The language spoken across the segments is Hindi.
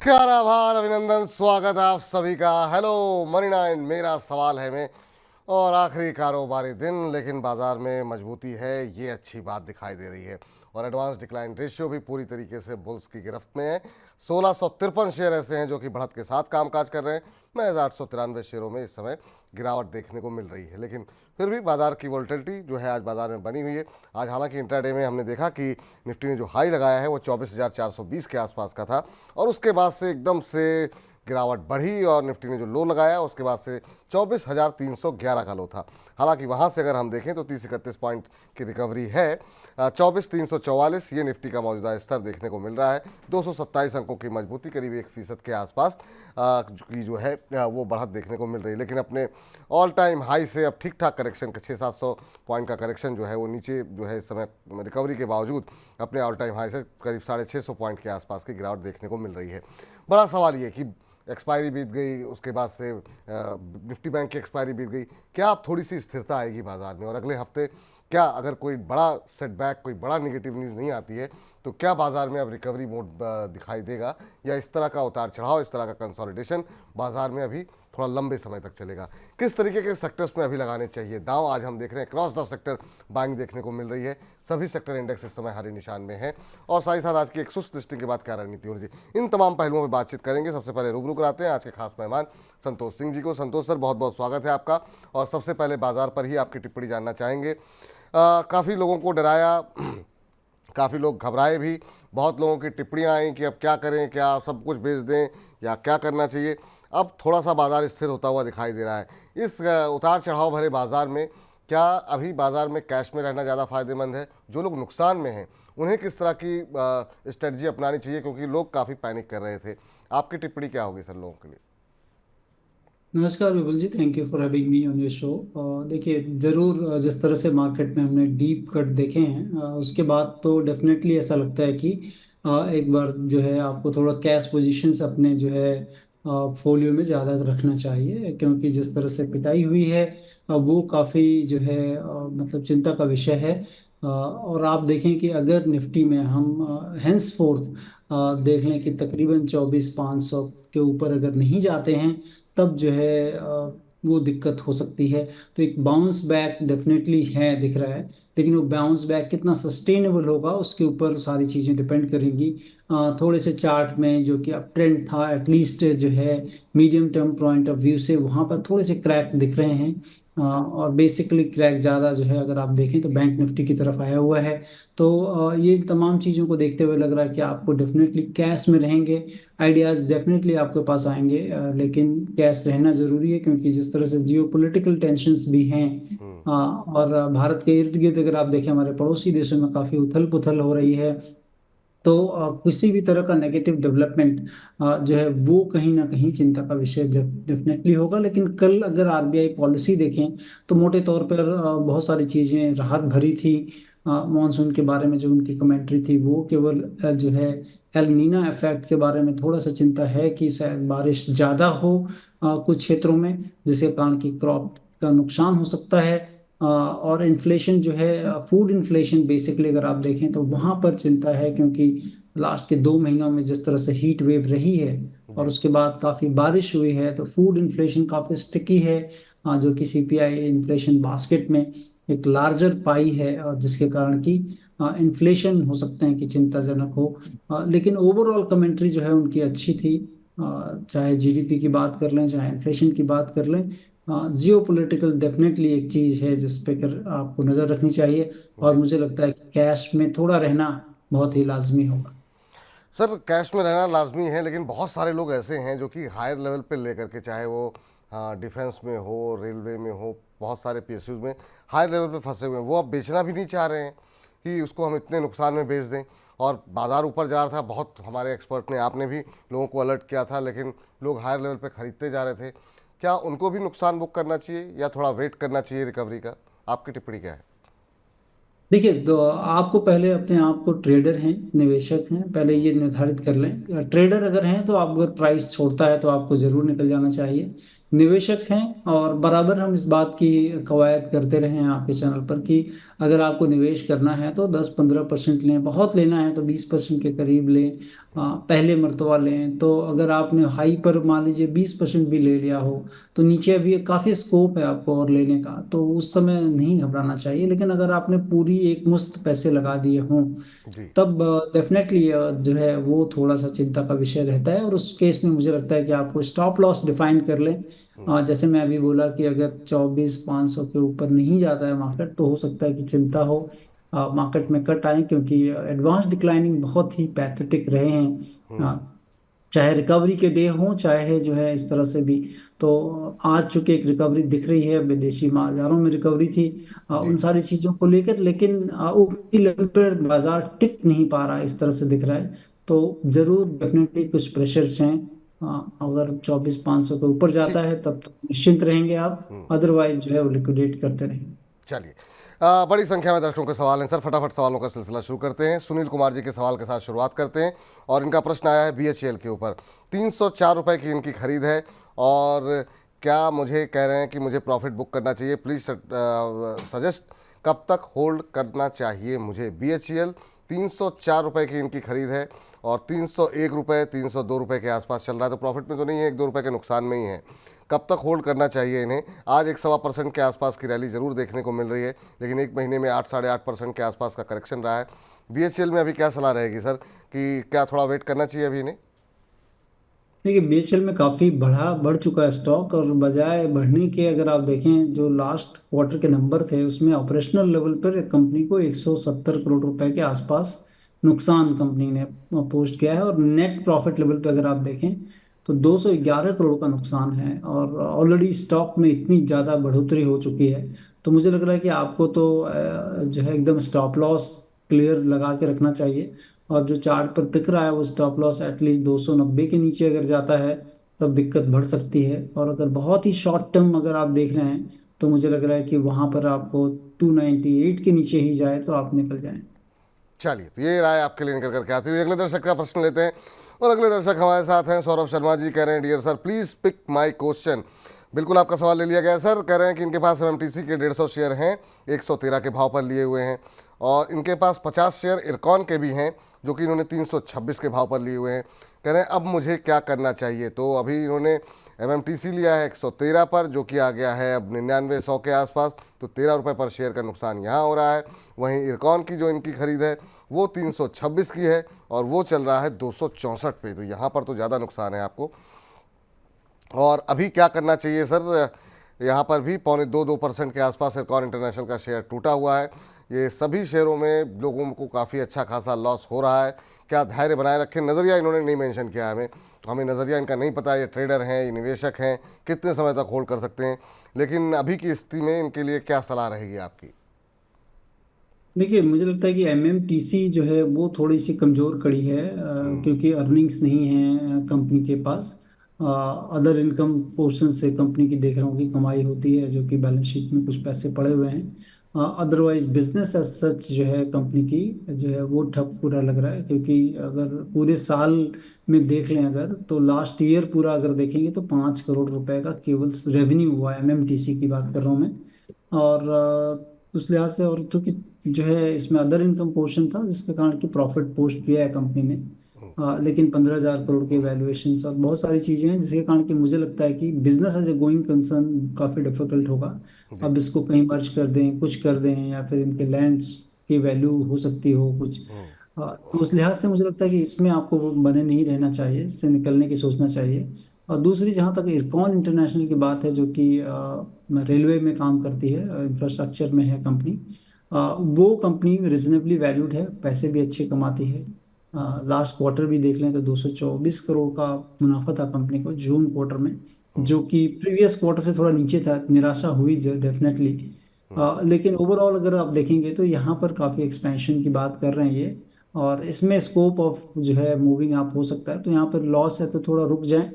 नमस्कार, आभार, अभिनंदन, स्वागत आप सभी का। हेलो मनी नाइन, मेरा सवाल है में और आखिरी कारोबारी दिन, लेकिन बाजार में मजबूती है, ये अच्छी बात दिखाई दे रही है। और एडवांस डिक्लाइन रेशियो भी पूरी तरीके से बुल्स की गिरफ्त में है। 1653 शेयर ऐसे हैं जो कि बढ़त के साथ कामकाज कर रहे हैं। महज 893 शेयरों में इस समय गिरावट देखने को मिल रही है, लेकिन फिर भी बाजार की वोलेटिलिटी जो है आज बाजार में बनी हुई है। आज हालांकि इंट्राडे में हमने देखा कि निफ्टी ने जो हाई लगाया है वो 24,420 के आसपास का था, और उसके बाद से एकदम से गिरावट बढ़ी और निफ्टी ने जो लो लगाया उसके बाद से 24,311 का लो था। हालांकि वहाँ से अगर हम देखें तो 30-31 पॉइंट की रिकवरी है। 24,344 ये निफ्टी का मौजूदा स्तर देखने को मिल रहा है। 227 अंकों की मजबूती, करीब 1% के आसपास की जो है वो बढ़त देखने को मिल रही है। लेकिन अपने ऑल टाइम हाई से अब ठीक ठाक करेक्शन का 600-700 पॉइंट का करेक्शन जो है वो नीचे जो है इस समय रिकवरी के बावजूद अपने ऑल टाइम हाई से करीब 650 पॉइंट के आसपास की गिरावट देखने को मिल रही है। बड़ा सवाल ये कि एक्सपायरी बीत गई, उसके बाद से निफ्टी बैंक की एक्सपायरी बीत गई, क्या अब थोड़ी सी स्थिरता आएगी बाजार में? और अगले हफ्ते क्या अगर कोई बड़ा सेटबैक, कोई बड़ा नेगेटिव न्यूज़ नहीं आती है तो क्या बाजार में अब रिकवरी मोड दिखाई देगा, या इस तरह का उतार चढ़ाव, इस तरह का कंसोलिडेशन बाजार में अभी थोड़ा लंबे समय तक चलेगा? किस तरीके के सेक्टर्स में अभी लगाने चाहिए दांव? आज हम देख रहे हैं क्रॉस द सेक्टर बाइंग देखने को मिल रही है। सभी सेक्टर इंडेक्स इस समय हरे निशान में है, और साथ ही साथ आज की एक सुस्त लिस्टिंग के बाद क्या रणनीति होनी चाहिए, इन तमाम पहलुओं पर बातचीत करेंगे। सबसे पहले रूबरू कराते हैं आज के खास मेहमान संतोष सिंह जी को। संतोष सर, बहुत बहुत स्वागत है आपका। और सबसे पहले बाजार पर ही आपकी टिप्पणी जानना चाहेंगे। काफ़ी लोगों को डराया, काफ़ी लोग घबराए भी, बहुत लोगों की टिप्पणियां आई कि अब क्या करें, क्या सब कुछ बेच दें या क्या करना चाहिए। अब थोड़ा सा बाजार स्थिर होता हुआ दिखाई दे रहा है। इस उतार चढ़ाव भरे बाजार में क्या अभी बाजार में कैश में रहना ज़्यादा फायदेमंद है? जो लोग नुकसान में हैं उन्हें किस तरह की स्ट्रेटजी अपनानी चाहिए, क्योंकि लोग काफ़ी पैनिक कर रहे थे? आपकी टिप्पणी क्या होगी सर लोगों के लिए? नमस्कार Vipul ji, thank you for having me on your show. देखिए, ज़रूर जिस तरह से मार्केट में हमने डीप कट देखे हैं, उसके बाद तो डेफिनेटली ऐसा लगता है कि एक बार जो है आपको थोड़ा कैश पोजीशंस अपने जो है फोलियो में ज़्यादा रखना चाहिए, क्योंकि जिस तरह से पिटाई हुई है वो काफ़ी जो है मतलब चिंता का विषय है। और आप देखें कि अगर निफ्टी में हम हेंस फोर्थ देख लें कि तकरीबन 24,500 के ऊपर अगर नहीं जाते हैं, तब जो है वो दिक्कत हो सकती है। तो एक बाउंस बैक डेफिनेटली है दिख रहा है, लेकिन वो बाउंस बैक कितना सस्टेनेबल होगा उसके ऊपर सारी चीज़ें डिपेंड करेंगी। थोड़े से चार्ट में जो कि अप ट्रेंड था, एटलीस्ट जो है medium term point of view से वहाँ पर थोड़े से क्रैक दिख रहे हैं। और बेसिकली क्रैक ज़्यादा जो है अगर आप देखें तो बैंक निफ्टी की तरफ आया हुआ है। तो ये तमाम चीज़ों को देखते हुए लग रहा है कि आपको डेफिनेटली कैश में रहेंगे। आइडियाज डेफिनेटली आपके पास आएंगे, लेकिन कैश रहना ज़रूरी है, क्योंकि जिस तरह से जियो पोलिटिकल टेंशंस भी हैं। और भारत के इर्द गिर्द अगर आप देखें, हमारे पड़ोसी देशों में काफ़ी उथल पुथल हो रही है। तो किसी भी तरह का नेगेटिव डेवलपमेंट जो है वो कहीं ना कहीं चिंता का विषय डेफिनेटली होगा। लेकिन कल अगर आरबीआई पॉलिसी देखें तो मोटे तौर पर बहुत सारी चीज़ें राहत भरी थी। मॉनसून के बारे में जो उनकी कमेंट्री थी वो केवल जो है एल नीना इफेक्ट के बारे में थोड़ा सा चिंता है कि शायद बारिश ज़्यादा हो कुछ क्षेत्रों में, जिसके कारण की क्रॉप का नुकसान हो सकता है। और इन्फ्लेशन जो है, फूड इन्फ्लेशन बेसिकली अगर आप देखें तो वहाँ पर चिंता है, क्योंकि लास्ट के 2 महीनों में जिस तरह से हीट वेव रही है और जी। उसके बाद काफ़ी बारिश हुई है, तो फूड इन्फ्लेशन काफ़ी स्टिकी है। जो कि सीपीआई इन्फ्लेशन बास्केट में एक लार्जर पाई है, और जिसके कारण की इन्फ्लेशन हो सकते हैं कि चिंताजनक हो। लेकिन ओवरऑल कमेंट्री जो है उनकी अच्छी थी। चाहे जीडीपी की बात कर लें, चाहे इन्फ्लेशन की बात कर लें, जियो पोलिटिकल डेफिनेटली एक चीज़ है जिस पे कर आपको नज़र रखनी चाहिए। और जी मुझे लगता है कि कैश में थोड़ा रहना बहुत ही लाजमी होगा। सर, कैश में रहना लाजमी है, लेकिन बहुत सारे लोग ऐसे हैं जो कि हायर लेवल पे लेकर के, चाहे वो डिफेंस में हो, रेलवे में हो, बहुत सारे पीएसयूज में हायर लेवल पे फंसे हुए हैं। वो अब बेचना भी नहीं चाह रहे हैं कि उसको हम इतने नुकसान में बेच दें। और बाजार ऊपर जा रहा था, बहुत हमारे एक्सपर्ट ने, आपने भी लोगों को अलर्ट किया था, लेकिन लोग हायर लेवल पे खरीदते जा रहे थे। क्या उनको भी नुकसान बुक करना चाहिए या थोड़ा वेट करना चाहिए रिकवरी का? आपकी टिप्पणी क्या है? देखिए, तो आपको पहले अपने आप को ट्रेडर हैं, निवेशक हैं, पहले ये निर्धारित कर लें। ट्रेडर अगर हैं तो आप, अगर प्राइस छोड़ता है तो आपको ज़रूर निकल जाना चाहिए, निवेशक हैं, और बराबर हम इस बात की कवायद करते रहे हैं आपके चैनल पर कि अगर आपको निवेश करना है तो 10-15% लें, बहुत लेना है तो 20% के करीब लें। पहले मर्तबा लें तो अगर आपने हाई पर मान लीजिए 20% भी ले लिया हो तो नीचे अभी काफ़ी स्कोप है आपको और लेने का, तो उस समय नहीं घबराना चाहिए। लेकिन अगर आपने पूरी एक मुश्त पैसे लगा दिए हों जी। तब डेफिनेटली जो है वो थोड़ा सा चिंता का विषय रहता है, और उस केस में मुझे लगता है कि आपको स्टॉप लॉस डिफाइन कर लें। जैसे मैं अभी बोला कि अगर 24,500 के ऊपर नहीं जाता है मार्केट तो हो सकता है कि चिंता हो, मार्केट में कट आए, क्योंकि एडवांस डिक्लाइनिंग बहुत ही पैथेटिक रहे हैं। चाहे रिकवरी के डे हो चाहे जो है इस तरह से भी, तो आज चूंकि एक रिकवरी दिख रही है, विदेशी बाजारों में रिकवरी थी जी। उन सारी चीजों को लेकर, लेकिन ऊपरी लेवल पर बाजार टिक नहीं पा रहा है इस तरह से दिख रहा है। तो जरूर डेफिनेटली कुछ प्रेशर्स हैं। अगर 24,500 के ऊपर जाता ठीक। है तब तो निश्चिंत रहेंगे आप, अदरवाइज जो है वो लिक्विडेट करते रहेंगे। चलिए, बड़ी संख्या में दर्शकों के सवाल हैं सर, फटाफट सवालों का सिलसिला शुरू करते हैं। सुनील कुमार जी के सवाल के साथ शुरुआत करते हैं और इनका प्रश्न आया है BHEL के ऊपर। 304 रुपये की इनकी खरीद है और क्या मुझे कह रहे हैं कि मुझे प्रॉफिट बुक करना चाहिए, प्लीज़ सजेस्ट कब तक होल्ड करना चाहिए मुझे। BHEL 304 रुपये की इनकी खरीद है और 301 रुपये 302 रुपये के आसपास चल रहा है, तो प्रॉफिट में तो नहीं है, 1-2 रुपये के नुकसान में ही है। कब तक होल्ड करना चाहिए इन्हें। आज 1-1.25% के आसपास की रैली जरूर देखने को मिल रही है, लेकिन एक महीने में 8-8.5% के आसपास का करेक्शन रहा है। BHEL में अभी क्या सलाह रहेगी सर, कि क्या थोड़ा वेट करना चाहिए अभी इन्हें। देखिए बीएचएल में काफ़ी बढ़ चुका है स्टॉक, और बजाय बढ़ने के अगर आप देखें जो लास्ट क्वार्टर के नंबर थे उसमें ऑपरेशनल लेवल पर कंपनी को 170 करोड़ रुपए के आसपास नुकसान कंपनी ने पोस्ट किया है, और नेट प्रॉफिट लेवल पे अगर आप देखें तो 211 करोड़ का नुकसान है, और ऑलरेडी स्टॉक में इतनी ज़्यादा बढ़ोतरी हो चुकी है। तो मुझे लग रहा है कि आपको तो जो है एकदम स्टॉप लॉस क्लियर लगा के रखना चाहिए। और जो चार्ट पर दिख रहा है वो स्टॉप लॉस एटलीस्ट 290 के नीचे अगर जाता है तब दिक्कत बढ़ सकती है, और अगर बहुत ही शॉर्ट टर्म अगर आप देख रहे हैं तो मुझे लग रहा है कि वहां पर आपको 298 के नीचे ही जाए तो आप निकल जाएं। चलिए, तो ये राय आपके लिए निकल करके आती हुई अगले दर्शक का प्रश्न लेते हैं। और अगले दर्शक हमारे साथ हैं सौरभ शर्मा जी। कह रहे हैं, dear sir please pick my question. बिल्कुल आपका सवाल ले लिया गया है सर। कह रहे हैं कि इनके पास MMTC के 150 शेयर हैं, 113 के भाव पर लिए हुए हैं, और इनके पास 50 शेयर इरकॉन के भी हैं जो कि इन्होंने 326 के भाव पर लिए हुए हैं। कह रहे हैं अब मुझे क्या करना चाहिए। तो अभी इन्होंने MMTC लिया है 113 पर, जो कि आ गया है अब 99-100 के आसपास, तो 13 रुपये पर शेयर का नुकसान यहाँ हो रहा है। वहीं इरकॉन की जो इनकी खरीद है वो 326 की है और वो चल रहा है 264 पे, तो यहाँ पर तो ज़्यादा नुकसान है आपको। और अभी क्या करना चाहिए सर। यहाँ पर भी 2.25% के आसपास इरकॉन इंटरनेशनल का शेयर टूटा हुआ है। ये सभी शेयरों में लोगों को काफ़ी अच्छा खासा लॉस हो रहा है। क्या धैर्य बनाए रखें। नज़रिया इन्होंने नहीं मेंशन किया हमें, तो हमें नज़रिया इनका नहीं पता, ये ट्रेडर हैं, ये निवेशक हैं, कितने समय तक होल्ड कर सकते हैं। लेकिन अभी की स्थिति में इनके लिए क्या सलाह रहेगी आपकी। देखिए मुझे लगता है कि एमएमटीसी जो है वो थोड़ी सी कमजोर कड़ी है, क्योंकि अर्निंग्स नहीं है कंपनी के पास। अदर इनकम पोर्शन से कंपनी की देख रहा हूँ कि कमाई होती है, जो कि बैलेंस शीट में कुछ पैसे पड़े हुए हैं। अदरवाइज बिजनेस एज सच जो है कंपनी की जो है वो ठप पूरा लग रहा है, क्योंकि अगर पूरे साल में देख लें अगर तो लास्ट ईयर पूरा अगर देखेंगे तो 5 करोड़ रुपए का केवल रेवेन्यू हुआ है, एमएमटीसी की बात कर रहा हूँ मैं। और उस लिहाज से, और चूंकि जो है इसमें अदर इनकम पोर्शन था जिसके कारण कि प्रॉफिट पोस्ट किया है कंपनी ने, लेकिन 15,000 करोड़ के वैल्यूएशन और बहुत सारी चीजें हैं जिसके कारण कि मुझे लगता है कि business as a going concern काफी डिफिकल्ट होगा। जी। अब इसको कहीं मर्ज कर दें, कुछ कर दें, या फिर इनके लैंड्स की वैल्यू हो सकती हो कुछ। तो उस लिहाज से मुझे लगता है कि इसमें आपको वो बने नहीं रहना चाहिए, इससे निकलने की सोचना चाहिए। और दूसरी जहाँ तक इरकॉन इंटरनेशनल की बात है, जो कि रेलवे में काम करती है, इंफ्रास्ट्रक्चर में है कंपनी, वो कंपनी रिजनेबली वैल्यूड है, पैसे भी अच्छे कमाती है। लास्ट क्वार्टर भी देख लें तो 224 करोड़ का मुनाफा था कंपनी को जून क्वार्टर में, जो कि प्रीवियस क्वार्टर से थोड़ा नीचे था। निराशा हुई डेफिनेटली, लेकिन ओवरऑल अगर आप देखेंगे तो यहाँ पर काफ़ी एक्सपेंशन की बात कर रहे हैं ये, और इसमें स्कोप ऑफ जो है मूविंग आप हो सकता है। तो यहाँ पर लॉस है तो थोड़ा रुक जाएं।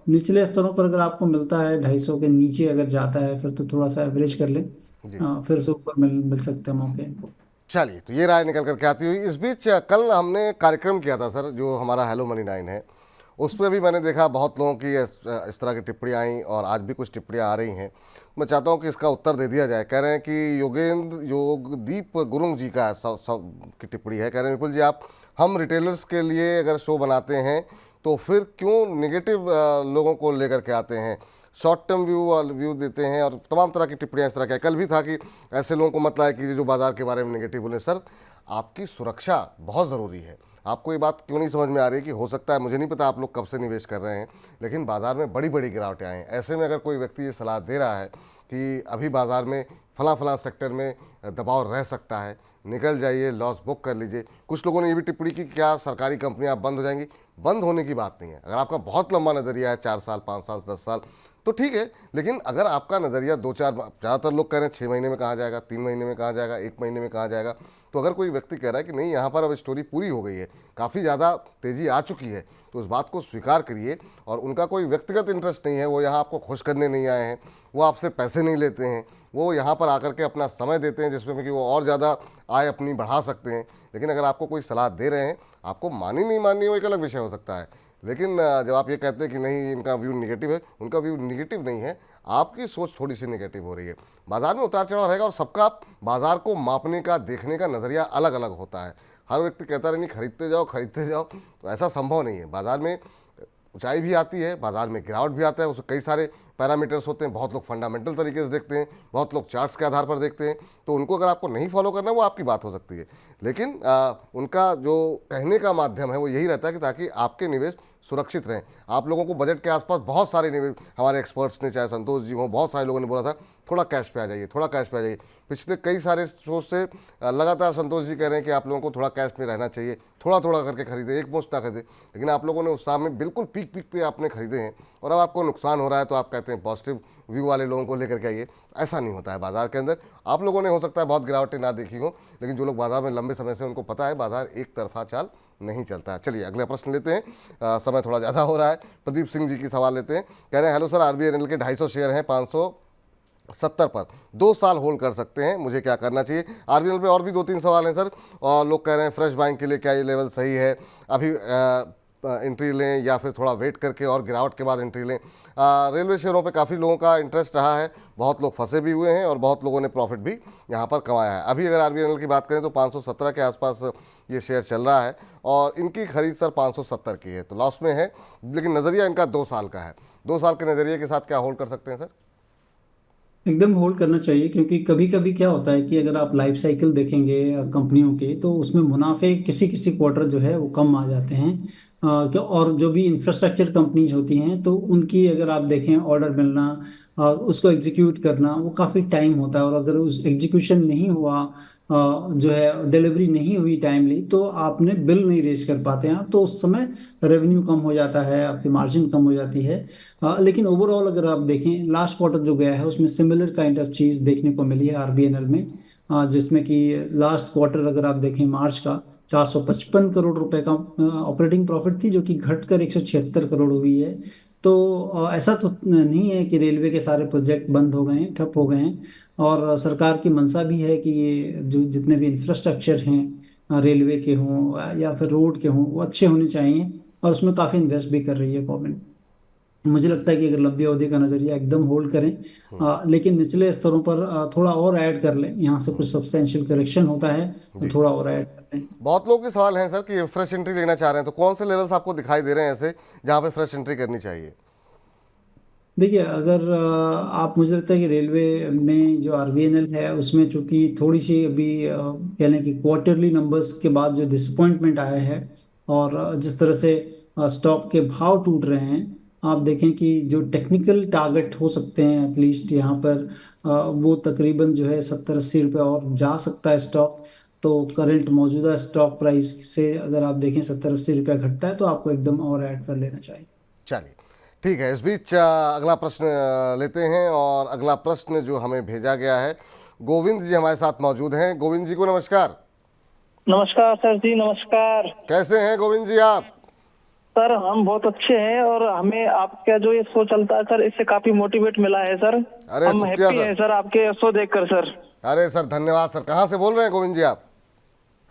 निचले स्तरों पर अगर आपको मिलता है 250 के नीचे अगर जाता है फिर तो थोड़ा सा एवरेज कर ले, जी। फिर से ऊपर मिल सकते हैं मौके इनको। चलिए, तो ये राय निकल करके आती हुई इस बीच कल हमने कार्यक्रम किया था सर, जो हमारा हेलो मनी 9 है उस पर भी मैंने देखा बहुत लोगों की इस तरह की टिप्पणियाँ आई और आज भी कुछ टिप्पणियाँ आ रही हैं। मैं चाहता हूँ कि इसका उत्तर दे दिया जाए। कह रहे हैं कि योगदीप गुरुंग जी का सब की टिप्पणी है। कह रहे हैं विपुल जी, आप हम रिटेलर्स के लिए अगर शो बनाते हैं तो फिर क्यों निगेटिव लोगों को लेकर के आते हैं, शॉर्ट टर्म व्यू देते हैं, और तमाम तरह की टिप्पणियाँ इस तरह की। कल भी था कि ऐसे लोगों को मत लाए कि जो बाज़ार के बारे में निगेटिव बोले। सर, आपकी सुरक्षा बहुत ज़रूरी है। आपको ये बात क्यों नहीं समझ में आ रही कि हो सकता है, मुझे नहीं पता आप लोग कब से निवेश कर रहे हैं, लेकिन बाज़ार में बड़ी बड़ी गिरावटें आए हैं। ऐसे में अगर कोई व्यक्ति ये सलाह दे रहा है कि अभी बाज़ार में फलां सेक्टर में दबाव रह सकता है, निकल जाइए, लॉस बुक कर लीजिए। कुछ लोगों ने ये भी टिप्पणी की क्या सरकारी कंपनियां बंद हो जाएंगी। बंद होने की बात नहीं है। अगर आपका बहुत लंबा नज़रिया है, 4 साल, 5 साल, 10 साल, तो ठीक है। लेकिन अगर आपका नज़रिया 2-4, ज़्यादातर लोग कह रहे हैं 6 महीने में कहाँ जाएगा, 3 महीने में कहाँ जाएगा, 1 महीने में कहाँ जाएगा, तो अगर कोई व्यक्ति कह रहा है कि नहीं यहाँ पर अब स्टोरी पूरी हो गई है, काफ़ी ज़्यादा तेज़ी आ चुकी है, तो उस बात को स्वीकार करिए। और उनका कोई व्यक्तिगत इंटरेस्ट नहीं है, वो यहाँ आपको खुश करने नहीं आए हैं, वो आपसे पैसे नहीं लेते हैं, वो यहाँ पर आकर के अपना समय देते हैं जिसमें कि वो और ज़्यादा आय अपनी बढ़ा सकते हैं। लेकिन अगर आपको कोई सलाह दे रहे हैं, आपको मानी नहीं माननी वो एक अलग विषय हो सकता है। लेकिन जब आप ये कहते हैं कि नहीं इनका व्यू निगेटिव है, उनका व्यू निगेटिव नहीं है, आपकी सोच थोड़ी सी निगेटिव हो रही है। बाज़ार में उतार चढ़ाव रहेगा और सबका बाज़ार को मापने का, देखने का नज़रिया अलग अलग होता है। हर व्यक्ति कहता रहे नहीं खरीदते जाओ, तो ऐसा संभव नहीं है। बाज़ार में ऊंचाई भी आती है, बाज़ार में गिरावट भी आता है, उसमें कई सारे पैरामीटर्स होते हैं। बहुत लोग फंडामेंटल तरीके से देखते हैं, बहुत लोग चार्ट्स के आधार पर देखते हैं। तो उनको अगर आपको नहीं फॉलो करना है, वो आपकी बात हो सकती है। लेकिन उनका जो कहने का माध्यम है वो यही रहता है कि ताकि आपके निवेश सुरक्षित रहें। आप लोगों को बजट के आसपास बहुत सारे निवेश, हमारे एक्सपर्ट्स ने, चाहे संतोष जी हों, बहुत सारे लोगों ने बोला था थोड़ा कैश पे आ जाइए, थोड़ा कैश पे आ जाइए। पिछले कई सारे शो से लगातार संतोष जी कह रहे हैं कि आप लोगों को थोड़ा कैश में रहना चाहिए, थोड़ा थोड़ा करके खरीदे, एक मुश्त ना खरीदे। लेकिन आप लोगों ने उस सामने बिल्कुल पीक पे आपने खरीदे हैं और अब आपको नुकसान हो रहा है, तो आप कहते हैं पॉजिटिव व्यू वाले लोगों को लेकर के आइए। ऐसा नहीं होता है बाज़ार के अंदर। आप लोगों ने हो सकता है बहुत गिरावटें ना देखी हो, लेकिन जो लोग बाज़ार में लंबे समय से, उनको पता है बाज़ार एक तरफा चाल नहीं चलता है। चलिए अगला प्रश्न लेते हैं, समय थोड़ा ज़्यादा हो रहा है। प्रदीप सिंह जी की सवाल लेते हैं। कह रहे हैं हेलो सर, आरबीएनएल के 250 शेयर हैं 570 पर, 2 साल होल्ड कर सकते हैं, मुझे क्या करना चाहिए। आरबीएनएल पे और भी 2-3 सवाल हैं सर। और लोग कह रहे हैं फ्रेश बाइंग के लिए क्या ये लेवल सही है, अभी एंट्री लें या फिर थोड़ा वेट करके और गिरावट के बाद एंट्री लें। रेलवे शेयरों पे काफ़ी लोगों का इंटरेस्ट रहा है, बहुत लोग फंसे भी हुए हैं और बहुत लोगों ने प्रॉफिट भी यहाँ पर कमाया है। अभी अगर आरबीएनएल की बात करें तो 517 के आसपास ये शेयर चल रहा है और इनकी खरीद सर 570 की है, तो लॉस में है। लेकिन नज़रिया इनका 2 साल का है। 2 साल के नज़रिए के साथ क्या होल्ड कर सकते हैं सर? एकदम होल्ड करना चाहिए, क्योंकि कभी कभी क्या होता है कि अगर आप लाइफ साइकिल देखेंगे कंपनियों के, तो उसमें मुनाफे किसी किसी क्वार्टर जो है वो कम आ जाते हैं। और जो भी इंफ्रास्ट्रक्चर कंपनीज होती हैं, तो उनकी अगर आप देखें ऑर्डर मिलना और उसको एग्जीक्यूट करना, वो काफ़ी टाइम होता है। और अगर उस एग्जीक्यूशन नहीं हुआ, जो है डिलीवरी नहीं हुई टाइमली, तो आपने बिल नहीं रेज कर पाते हैं, तो उस समय रेवेन्यू कम हो जाता है, आपकी मार्जिन कम हो जाती है। लेकिन ओवरऑल अगर आप देखें लास्ट क्वार्टर जो गया है, उसमें सिमिलर काइंड ऑफ चीज़ देखने को मिली है आरबीएनएल में। जिसमें कि लास्ट क्वार्टर अगर आप देखें मार्च का, 455 करोड़ रुपए का ऑपरेटिंग प्रॉफिट थी, जो कि घटकर 176 करोड़ हुई है। तो ऐसा तो नहीं है कि रेलवे के सारे प्रोजेक्ट बंद हो गए हैं, ठप हो गए हैं। और सरकार की मंशा भी है कि ये जो जितने भी इंफ्रास्ट्रक्चर हैं, रेलवे के हों या फिर रोड के हों, वो अच्छे होने चाहिए। और उसमें काफ़ी इन्वेस्ट भी कर रही है गवर्नमेंट। मुझे लगता है कि अगर लंबी अवधि का नजरिया एकदम होल्ड करें, लेकिन निचले स्तरों पर थोड़ा और ऐड कर लें, यहाँ से कुछ सब्सटेंशियल करेक्शन होता है तो जी, थोड़ा और ऐड कर लें। बहुत लोगों के सवाल हैं सर कि फ्रेश एंट्री लेना चाह रहे हैं, तो कौन से लेवल्स आपको दिखाई दे रहे हैं ऐसे जहाँ पे फ्रेश एंट्री करनी चाहिए? देखिए, अगर आप, मुझे लगता है कि रेलवे में जो आरबीएनएल है, उसमें चूंकि थोड़ी सी अभी कह लें कि क्वार्टरली नंबर्स के बाद जो डिसअपॉइंटमेंट आया है, और जिस तरह से स्टॉक के भाव टूट रहे हैं, आप देखें कि जो टेक्निकल टारगेट हो सकते हैं एटलीस्ट यहाँ पर, वो तकरीबन जो है 70-80 रुपये और जा सकता है स्टॉक। तो करंट मौजूदा स्टॉक प्राइस से अगर आप देखें 70-80 रुपया घटता है, तो आपको एकदम और ऐड कर लेना चाहिए। चलिए ठीक है। इस बीच अगला प्रश्न लेते हैं और अगला प्रश्न जो हमें भेजा गया है, गोविंद जी हमारे साथ मौजूद हैं। गोविंद जी को नमस्कार। नमस्कार सर जी, नमस्कार। कैसे हैं गोविंद जी आप? सर हम बहुत अच्छे हैं और हमें आपका जो ये शो चलता है सर, इससे काफी मोटिवेट मिला है सर। अरे हम शुक्रिया हैप्पी सर। हैं सर आपके शो देखकर सर। अरे सर धन्यवाद सर। कहाँ से बोल रहे हैं गोविंद जी आप?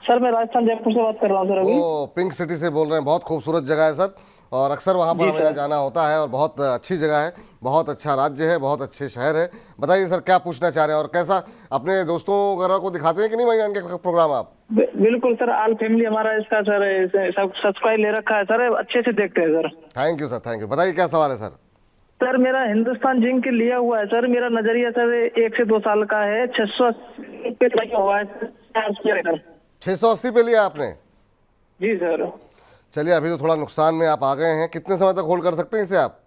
सर मैं राजस्थान जयपुर से बात कर रहा हूँ सर अभी। ओ, पिंक सिटी से बोल रहे हैं, बहुत खूबसूरत जगह है सर। और अक्सर वहाँ पर जी हमें सर। जाना होता है और बहुत अच्छी जगह है, बहुत अच्छा राज्य है, बहुत अच्छे शहर है। बताइए सर क्या पूछना चाह रहे हैं और कैसा अपने दोस्तों वगैरह को दिखाते हैं कि नहीं मणिनारायण के प्रोग्राम आप? बिल्कुल सर, ऑल फैमिली हमारा इसका सर सब सब्सक्राइब ले रखा है सर, अच्छे से देखते हैं sir. Thank you sir, thank you. बताइए क्या सवाल है सर? सर मेरा हिंदुस्तान जिंक लिया हुआ है सर, मेरा नजरिया सर 1 से 2 साल का है, 680 पे लगा हुआ है सर। 680 पे लिया आपने? जी सर। चलिए अभी तो थोड़ा नुकसान में आप आ गए हैं, कितने समय तक होल्ड कर सकते हैं इसे आप?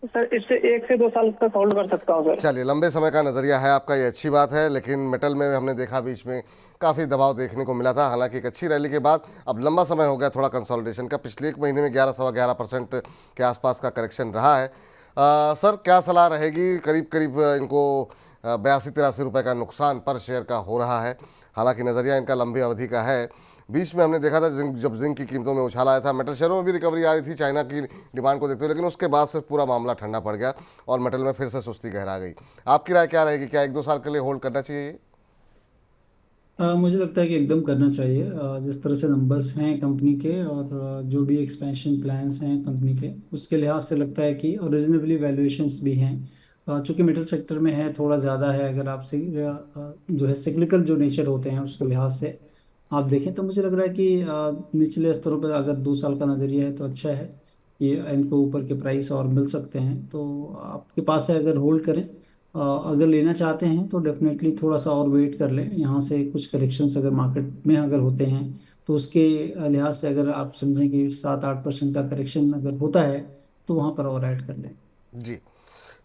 सर इससे 1 से 2 साल तक होल्ड कर सकता हूँ सर। चलिए लंबे समय का नज़रिया है आपका, ये अच्छी बात है। लेकिन मेटल में हमने देखा बीच में काफ़ी दबाव देखने को मिला था, हालांकि एक अच्छी रैली के बाद अब लंबा समय हो गया थोड़ा कंसोलिडेशन का। पिछले एक महीने में 11-11.25% के आसपास का करेक्शन रहा है। सर क्या सलाह रहेगी? करीब करीब इनको 82-83 रुपये का नुकसान पर शेयर का हो रहा है। हालांकि नज़रिया इनका लंबी अवधि का है। बीच में हमने देखा था जब जिंक की कीमतों में उछाल आया था, मेटल शेयरों में भी रिकवरी आ रही थी चाइना की डिमांड को देखते हुए, लेकिन उसके बाद से पूरा मामला ठंडा पड़ गया और मेटल में फिर से सुस्ती गहरा गई। आपकी राय क्या रहेगी? क्या 1-2 साल के लिए होल्ड करना चाहिए ये? मुझे लगता है कि एकदम करना चाहिए। जिस तरह से नंबर्स हैं कंपनी के और जो भी एक्सपेंशन प्लान्स हैं कंपनी के, उसके लिहाज से लगता है कि और रीजनेबली वैल्यूएशंस भी हैं। चूंकि मेटल सेक्टर में है थोड़ा ज़्यादा है, अगर आप से जो है सिग्निकल जो नेचर होते हैं उसके लिहाज से आप देखें तो मुझे लग रहा है कि निचले स्तरों पर अगर 2 साल का नज़रिया है तो अच्छा है। ये इनको ऊपर के प्राइस और मिल सकते हैं, तो आपके पास है अगर होल्ड करें। अगर लेना चाहते हैं तो डेफिनेटली थोड़ा सा और वेट कर लें, यहाँ से कुछ करेक्शंस अगर मार्केट में अगर होते हैं तो उसके लिहाज से अगर आप समझें कि 7-8% का करेक्शन अगर होता है तो वहाँ पर और ऐड कर लें। जी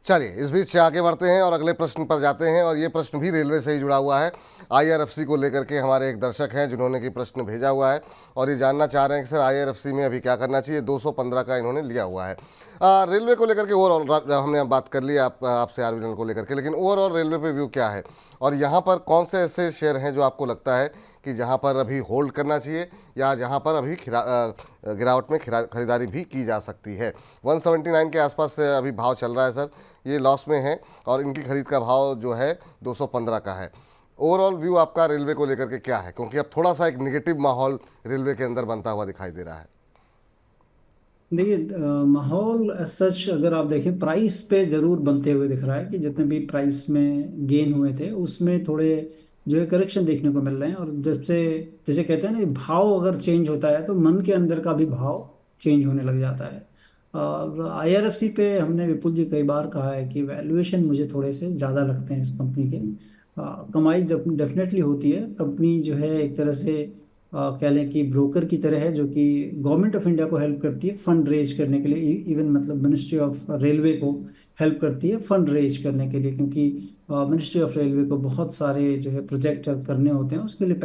चलिए इस बीच से आगे बढ़ते हैं और अगले प्रश्न पर जाते हैं, और ये प्रश्न भी रेलवे से ही जुड़ा हुआ है। IRFC को लेकर के हमारे एक दर्शक हैं जिन्होंने कि प्रश्न भेजा हुआ है और ये जानना चाह रहे हैं कि सर IRFC में अभी क्या करना चाहिए। 215 का इन्होंने लिया हुआ है। रेलवे को लेकर के ओवरऑल हमने बात कर ली आपसे आरबीएल को लेकर के, लेकिन ओवरऑल रेलवे पे व्यू क्या है और यहाँ पर कौन से ऐसे शेयर हैं जो आपको लगता है कि जहाँ पर अभी होल्ड करना चाहिए या जहाँ पर अभी गिरावट में खरीदारी भी की जा सकती है? 179 के आसपास से अभी भाव चल रहा है सर, ये लॉस में है और इनकी खरीद का भाव जो है 215 का है। ओवरऑल व्यू आपका रेलवे को लेकर के क्या है, क्योंकि अब थोड़ा सा एक नेगेटिव माहौल रेलवे के अंदर बनता हुआ दिखाई दे रहा है? देखिए, माहौल सच अगर आप देखें प्राइस पे जरूर बनते हुए दिख रहा है कि जितने भी प्राइस में गेन हुए थे उसमें थोड़े जो है करेक्शन देखने को मिल रहे हैं। और जब से जैसे कहते हैं ना कि भाव अगर चेंज होता है तो मन के अंदर का भी भाव चेंज होने लग जाता है। और IRFC पे हमने विपुल जी कई बार कहा है कि वैल्यूएशन मुझे थोड़े से ज़्यादा लगते हैं इस कंपनी के। कमाई डेफिनेटली होती है, कंपनी जो है एक तरह से कह लें कि ब्रोकर की तरह है जो कि गवर्नमेंट ऑफ इंडिया को हेल्प करती है फंड रेज करने के लिए। इवन मतलब मिनिस्ट्री ऑफ रेलवे को हेल्प करती है फंड रेज करने के लिए, क्योंकि मिनिस्ट्री ऑफ रेलवे को बहुत सारे जो है प्रोजेक्ट करने होते हैं, उसके लिए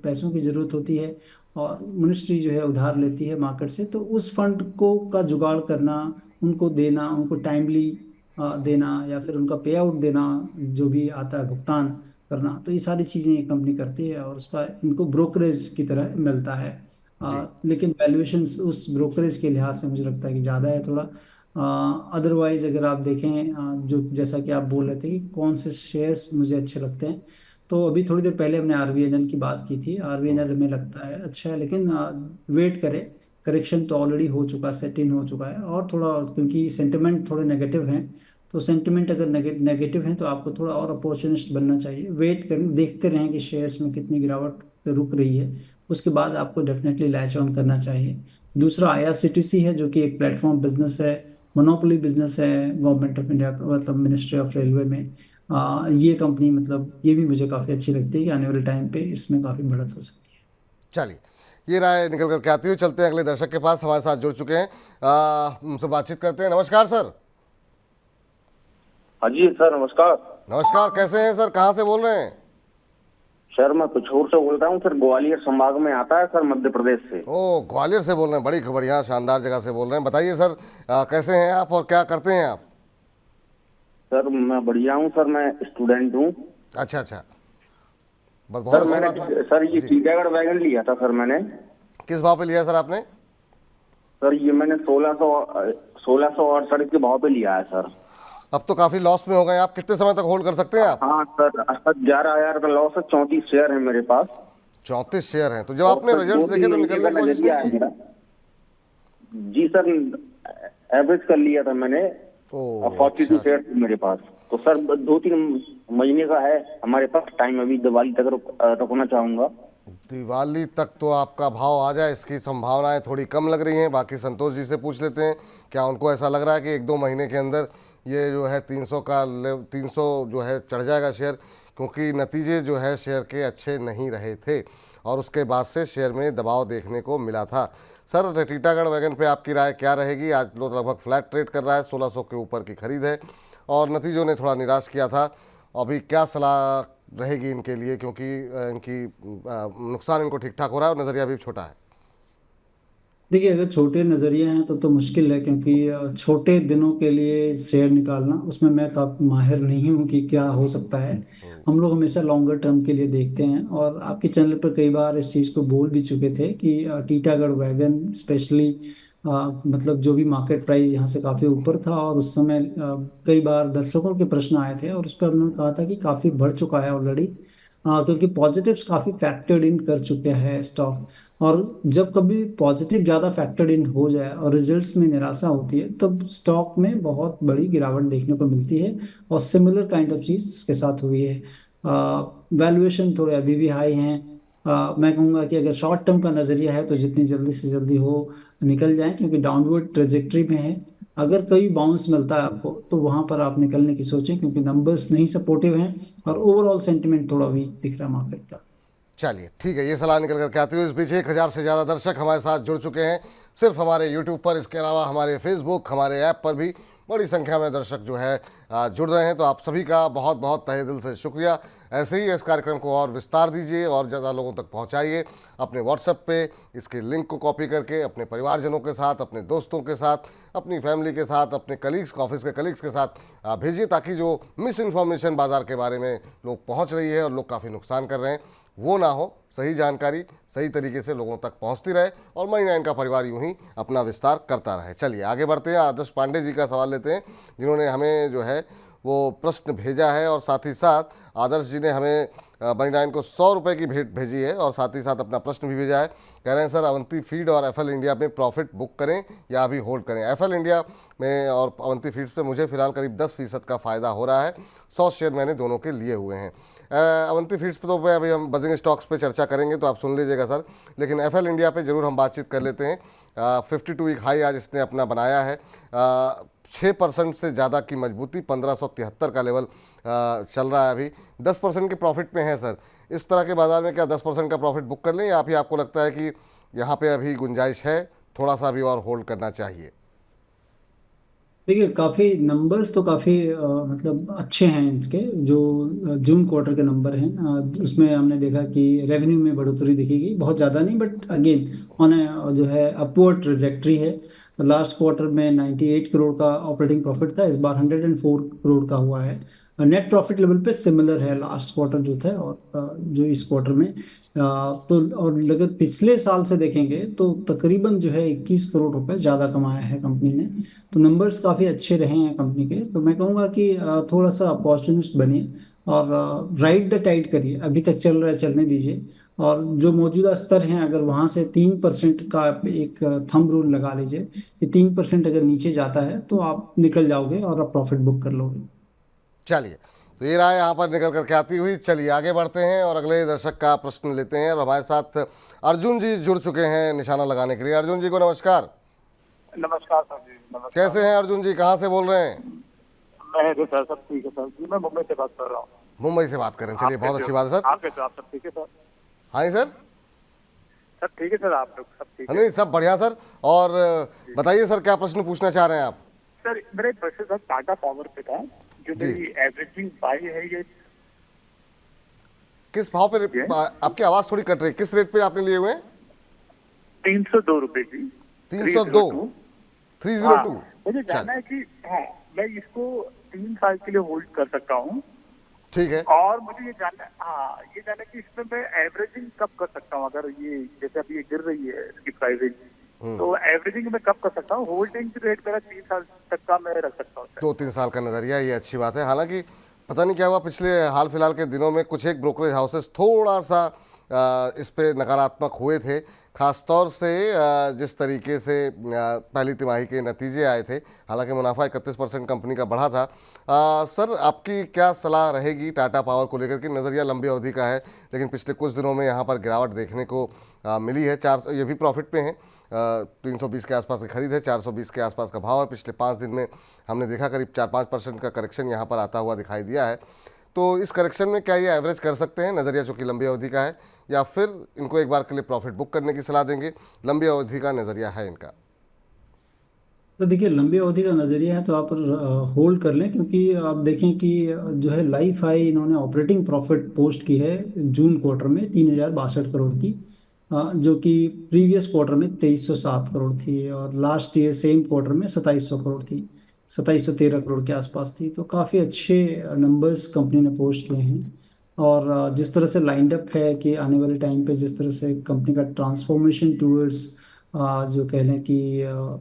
पैसों की ज़रूरत होती है और मिनिस्ट्री जो है उधार लेती है मार्केट से। तो उस फंड को का जुगाड़ करना, उनको देना, उनको टाइमली देना या फिर उनका पे आउट देना, जो भी आता है भुगतान करना, तो ये सारी चीज़ें ये कंपनी करती है और उसका इनको ब्रोकरेज की तरह मिलता है। जी लेकिन वैल्यूएशन उस ब्रोकरेज के लिहाज से मुझे लगता है कि ज़्यादा है थोड़ा। अदरवाइज अगर आप देखें जो जैसा कि आप बोल रहे थे कि कौन से शेयर्स मुझे अच्छे लगते हैं, तो अभी थोड़ी देर पहले हमने RVNL की बात की थी। RVNL हमें लगता है अच्छा है, लेकिन वेट करें, करेक्शन तो ऑलरेडी हो चुका, सेट इन हो चुका है और थोड़ा क्योंकि सेंटिमेंट थोड़े नेगेटिव हैं, तो सेंटिमेंट अगर नेगेटिव हैं तो आपको थोड़ा और अपॉर्चुनिस्ट बनना चाहिए। वेट करें, देखते रहें कि शेयर्स में कितनी गिरावट रुक रही है, उसके बाद आपको डेफिनेटली लैच ऑन करना चाहिए। दूसरा IRCTC है जो कि एक प्लेटफॉर्म बिजनेस है, मोनोपोली बिजनेस है गवर्नमेंट ऑफ इंडिया मतलब मिनिस्ट्री ऑफ रेलवे में। ये कंपनी मतलब ये भी मुझे काफ़ी अच्छी लगती है कि आने वाले टाइम पे इसमें काफ़ी बढ़त हो सकती है। चलिए ये राय निकल करके आती हुई चलते हैं अगले दर्शक के पास, हमारे साथ जुड़ चुके हैं, उनसे बातचीत करते हैं। नमस्कार सर। हाँ जी सर, नमस्कार। नमस्कार, कैसे हैं सर? कहाँ से बोल रहे हैं? सर मैं पिछोर से बोल रहा हूँ सर, ग्वालियर संभाग में आता है सर, मध्य प्रदेश से। ओ ग्वालियर से बोल रहे हैं, बड़ी बढ़िया शानदार जगह से बोल रहे हैं। बताइए सर कैसे हैं आप और क्या करते हैं आप? सर मैं बढ़िया हूँ सर, मैं स्टूडेंट हूँ। अच्छा अच्छा, बस सर बहुत अच्छी मैंने बात है। सर ये जी। टीटागढ़ वैगन लिया था सर मैंने। किस भाव पे लिया है सर आपने? सर ये मैंने 1668 के भाव पे लिया है सर। अब तो काफी लॉस में हो गए आप, कितने समय तक होल्ड कर सकते हैं आप? हाँ सर, 11,000 का लॉस है, 34 शेयर है मेरे पास। 34 शेयर हैं, तो जब आपने रिजल्ट देखे तो निकलने की कोशिश नहीं की? जी सर, एवरेज कर लिया था मैंने, ओ 42 अच्छा। शेयर थे मेरे पास। तो सर 2-3 महीने का है हमारे पास टाइम, अभी दिवाली तक रुकना चाहूंगा। दिवाली तक तो आपका भाव आ जाए इसकी संभावनाएं थोड़ी कम लग रही हैं। बाकी संतोष जी से पूछ लेते हैं, क्या उनको ऐसा लग रहा है कि 1-2 महीने के अंदर ये जो है 300 का 300 जो है चढ़ जाएगा शेयर? क्योंकि नतीजे जो है शेयर के अच्छे नहीं रहे थे और उसके बाद से शेयर में दबाव देखने को मिला था। सर टीटागढ़ वैगन पे आपकी राय क्या रहेगी? आज लोग लगभग फ्लैट ट्रेड कर रहा है, 1600 के ऊपर की खरीद है और नतीजों ने थोड़ा निराश किया था। अभी क्या सलाह रहेगी इनके लिए, क्योंकि इनकी नुकसान इनको ठीक ठाक हो रहा है और नज़रिया भी छोटा है? देखिए, अगर छोटे नज़रिए हैं तो मुश्किल है, क्योंकि छोटे दिनों के लिए शेयर निकालना उसमें मैं काफ़ी माहिर नहीं हूँ कि क्या हो सकता है। हम लोग हमेशा लॉन्गर टर्म के लिए देखते हैं, और आपके चैनल पर कई बार इस चीज़ को बोल भी चुके थे कि टीटागढ़ वैगन स्पेशली, मतलब जो भी मार्केट प्राइस यहाँ से काफ़ी ऊपर था, और उस समय कई बार दर्शकों के प्रश्न आए थे और उस पर हमने कहा था कि काफ़ी बढ़ चुका है ऑलरेडी, क्योंकि पॉजिटिव्स काफ़ी फैक्टर्ड इन कर चुके हैं स्टॉक। और जब कभी पॉजिटिव ज़्यादा फैक्टर्ड इन हो जाए और रिजल्ट्स में निराशा होती है, तब स्टॉक में बहुत बड़ी गिरावट देखने को मिलती है, और सिमिलर काइंड ऑफ चीज़ इसके साथ हुई है। वैल्यूएशन थोड़े अभी भी हाई हैं। मैं कहूँगा कि अगर शॉर्ट टर्म का नज़रिया है तो जितनी जल्दी से जल्दी हो निकल जाए, क्योंकि डाउनवर्ड ट्रेजेक्टरी में है। अगर कोई बाउंस मिलता है आपको तो वहां पर आप निकलने की सोचें, क्योंकि नंबर्स नहीं सपोर्टिव हैं और ओवरऑल सेंटिमेंट थोड़ा वीक दिख रहा है मार्केट का। चलिए ठीक है, ये सलाह निकल करके आती हुई इस बीच 1000 से ज़्यादा दर्शक हमारे साथ जुड़ चुके हैं सिर्फ हमारे यूट्यूब पर। इसके अलावा हमारे फेसबुक, हमारे ऐप पर भी बड़ी संख्या में दर्शक जो है जुड़ रहे हैं। तो आप सभी का बहुत बहुत तहे दिल से शुक्रिया। ऐसे ही इस कार्यक्रम को और विस्तार दीजिए और ज़्यादा लोगों तक पहुंचाइए। अपने व्हाट्सएप पे इसके लिंक को कॉपी करके अपने परिवारजनों के साथ, अपने दोस्तों के साथ, अपनी फैमिली के साथ, अपने कलीग्स, ऑफिस के कलीग्स के साथ भेजिए, ताकि जो मिस इन्फॉर्मेशन बाज़ार के बारे में लोग पहुँच रही है और लोग काफ़ी नुकसान कर रहे हैं वो ना हो। सही जानकारी सही तरीके से लोगों तक पहुंचती रहे और मनी 9 का परिवार यूं ही अपना विस्तार करता रहे। चलिए आगे बढ़ते हैं। आदर्श पांडे जी का सवाल लेते हैं, जिन्होंने हमें जो है वो प्रश्न भेजा है, और साथ ही साथ आदर्श जी ने हमें मनी 9 को 100 रुपये की भेंट भेजी है और साथ ही साथ अपना प्रश्न भी भेजा है। कह रहे हैं सर, अवंती फीड और एफएल इंडिया में प्रॉफिट बुक करें या अभी होल्ड करें? एफएल इंडिया में और अवंती फीड्स पे मुझे फिलहाल करीब 10% का फ़ायदा हो रहा है। 100 शेयर मैंने दोनों के लिए हुए हैं। अवंती फीड्स पे तो अभी हम बजिंग स्टॉक्स पे चर्चा करेंगे, तो आप सुन लीजिएगा सर। लेकिन एफएल इंडिया पे ज़रूर हम बातचीत कर लेते हैं। 52 वीक हाई आज इसने अपना बनाया है। 6% से ज़्यादा की मजबूती, 1573 का लेवल चल रहा है अभी। 10% के प्रॉफिट में है सर। इस तरह के बाजार में क्या 10% का प्रॉफिट बुक कर लें, या फिर आपको लगता है कि यहाँ पे अभी गुंजाइश है, थोड़ा सा भी और होल्ड करना चाहिए? देखिए, काफ़ी नंबर्स तो काफ़ी मतलब अच्छे हैं इसके। जो जून क्वार्टर के नंबर हैं, उसमें हमने देखा कि रेवेन्यू में बढ़ोतरी दिखेगी, बहुत ज़्यादा नहीं, बट अगेन ऑन जो है अपवर्ड ट्रेजेक्ट्री है। लास्ट क्वार्टर में 98 करोड़ का ऑपरेटिंग प्रॉफिट था, इस बार 104 करोड़ का हुआ है। नेट प्रॉफिट लेवल पे सिमिलर है लास्ट क्वार्टर जो था और जो इस क्वार्टर में। तो और अगर पिछले साल से देखेंगे तो तकरीबन जो है 21 करोड़ रुपए ज़्यादा कमाया है कंपनी ने। तो नंबर्स काफ़ी अच्छे रहे हैं कंपनी के। तो मैं कहूँगा कि थोड़ा सा अपॉर्चुनिस्ट बनिए और राइड द टाइड करिए। अभी तक चल रहा है, चलने दीजिए। और जो मौजूदा स्तर हैं, अगर वहाँ से 3% का एक थंब रूल लगा लीजिए कि 3% अगर नीचे जाता है तो आप निकल जाओगे और आप प्रॉफिट बुक कर लोगे। चलिए, तो ये राय यहाँ पर निकल करके आती हुई। चलिए आगे बढ़ते हैं और अगले दर्शक का प्रश्न लेते हैं। और हमारे साथ अर्जुन जी जुड़ चुके हैं निशाना लगाने के लिए। अर्जुन जी को नमस्कार। नमस्कार सर जी। नमस्कार। कैसे हैं अर्जुन जी, कहाँ से बोल रहे हैं? मैं तो सर सब ठीक है सर जी, मैं मुंबई से बात कर रहा हूँ। मुंबई से बात करें, चलिए बहुत अच्छी बात है सर। आप कैसे, आप सब ठीक है सर? हाँ जी सर। सब ठीक है सर, आप लोग सब ठीक है? नहीं, सब बढ़िया सर। और बताइए सर, क्या प्रश्न पूछना चाह रहे हैं आप? सर मेरा एक प्रश्न सर टाटा पावर पे था, जो जी। मेरी एवरेजिंग बाई है ये किस भाव पे? आपकी आवाज़ थोड़ी कट रही है। किस रेट पे आपने लिए हुए हैं? 302 रुपए की। 302 302। मुझे जानना है कि हाँ मैं इसको 3 साल के लिए होल्ड कर सकता हूँ, ठीक है। और मुझे ये जानना है कि इसमें मैं एवरेजिंग कब कर सकता हूँ? अगर ये जैसे अभी ये गिर रही है इसकी प्राइसिंग, तो एवरेजिंग में कब कर सकता हूँ? होल्डिंग रेट मेरा 3 साल तक का मैं रख सकता हूँ। 2-3 साल का नज़रिया, ये अच्छी बात है। हालांकि पता नहीं क्या हुआ पिछले हाल फिलहाल के दिनों में, कुछ एक ब्रोकरेज हाउसेस थोड़ा सा इस पे नकारात्मक हुए थे। ख़ास तौर से जिस तरीके से पहली तिमाही के नतीजे आए थे, हालांकि मुनाफा 31% कंपनी का बढ़ा था। सर, आपकी क्या सलाह रहेगी टाटा पावर को लेकर के? नज़रिया लंबी अवधि का है, लेकिन पिछले कुछ दिनों में यहाँ पर गिरावट देखने को मिली है। ये भी प्रॉफिट पे हैं, 320 के आसपास की खरीद है, 420 के आसपास का भाव है। पिछले 5 दिन में हमने देखा करीब 4-5% का करेक्शन यहाँ पर आता हुआ दिखाई दिया है। तो इस करेक्शन में क्या ये एवरेज कर सकते हैं? नज़रिया चूँकि लंबी अवधि का है, या फिर इनको एक बार के लिए प्रॉफिट बुक करने की सलाह देंगे? लंबी अवधि का नज़रिया है इनका। तो देखिए, लंबी अवधि का नज़रिया है तो आप होल्ड कर लें, क्योंकि आप देखें कि जो है लाइफ हाई इन्होंने ऑपरेटिंग प्रॉफिट पोस्ट की है जून क्वार्टर में 3062 करोड़ की, जो कि प्रीवियस क्वार्टर में 2307 करोड़ थी, और लास्ट ईयर सेम क्वार्टर में 2700 करोड़ थी, 2713 करोड़ के आसपास थी। तो काफ़ी अच्छे नंबर्स कंपनी ने पोस्ट किए हैं। और जिस तरह से लाइंड अप है कि आने वाले टाइम पे जिस तरह से कंपनी का ट्रांसफॉर्मेशन टूवर्ड्स जो कह लें कि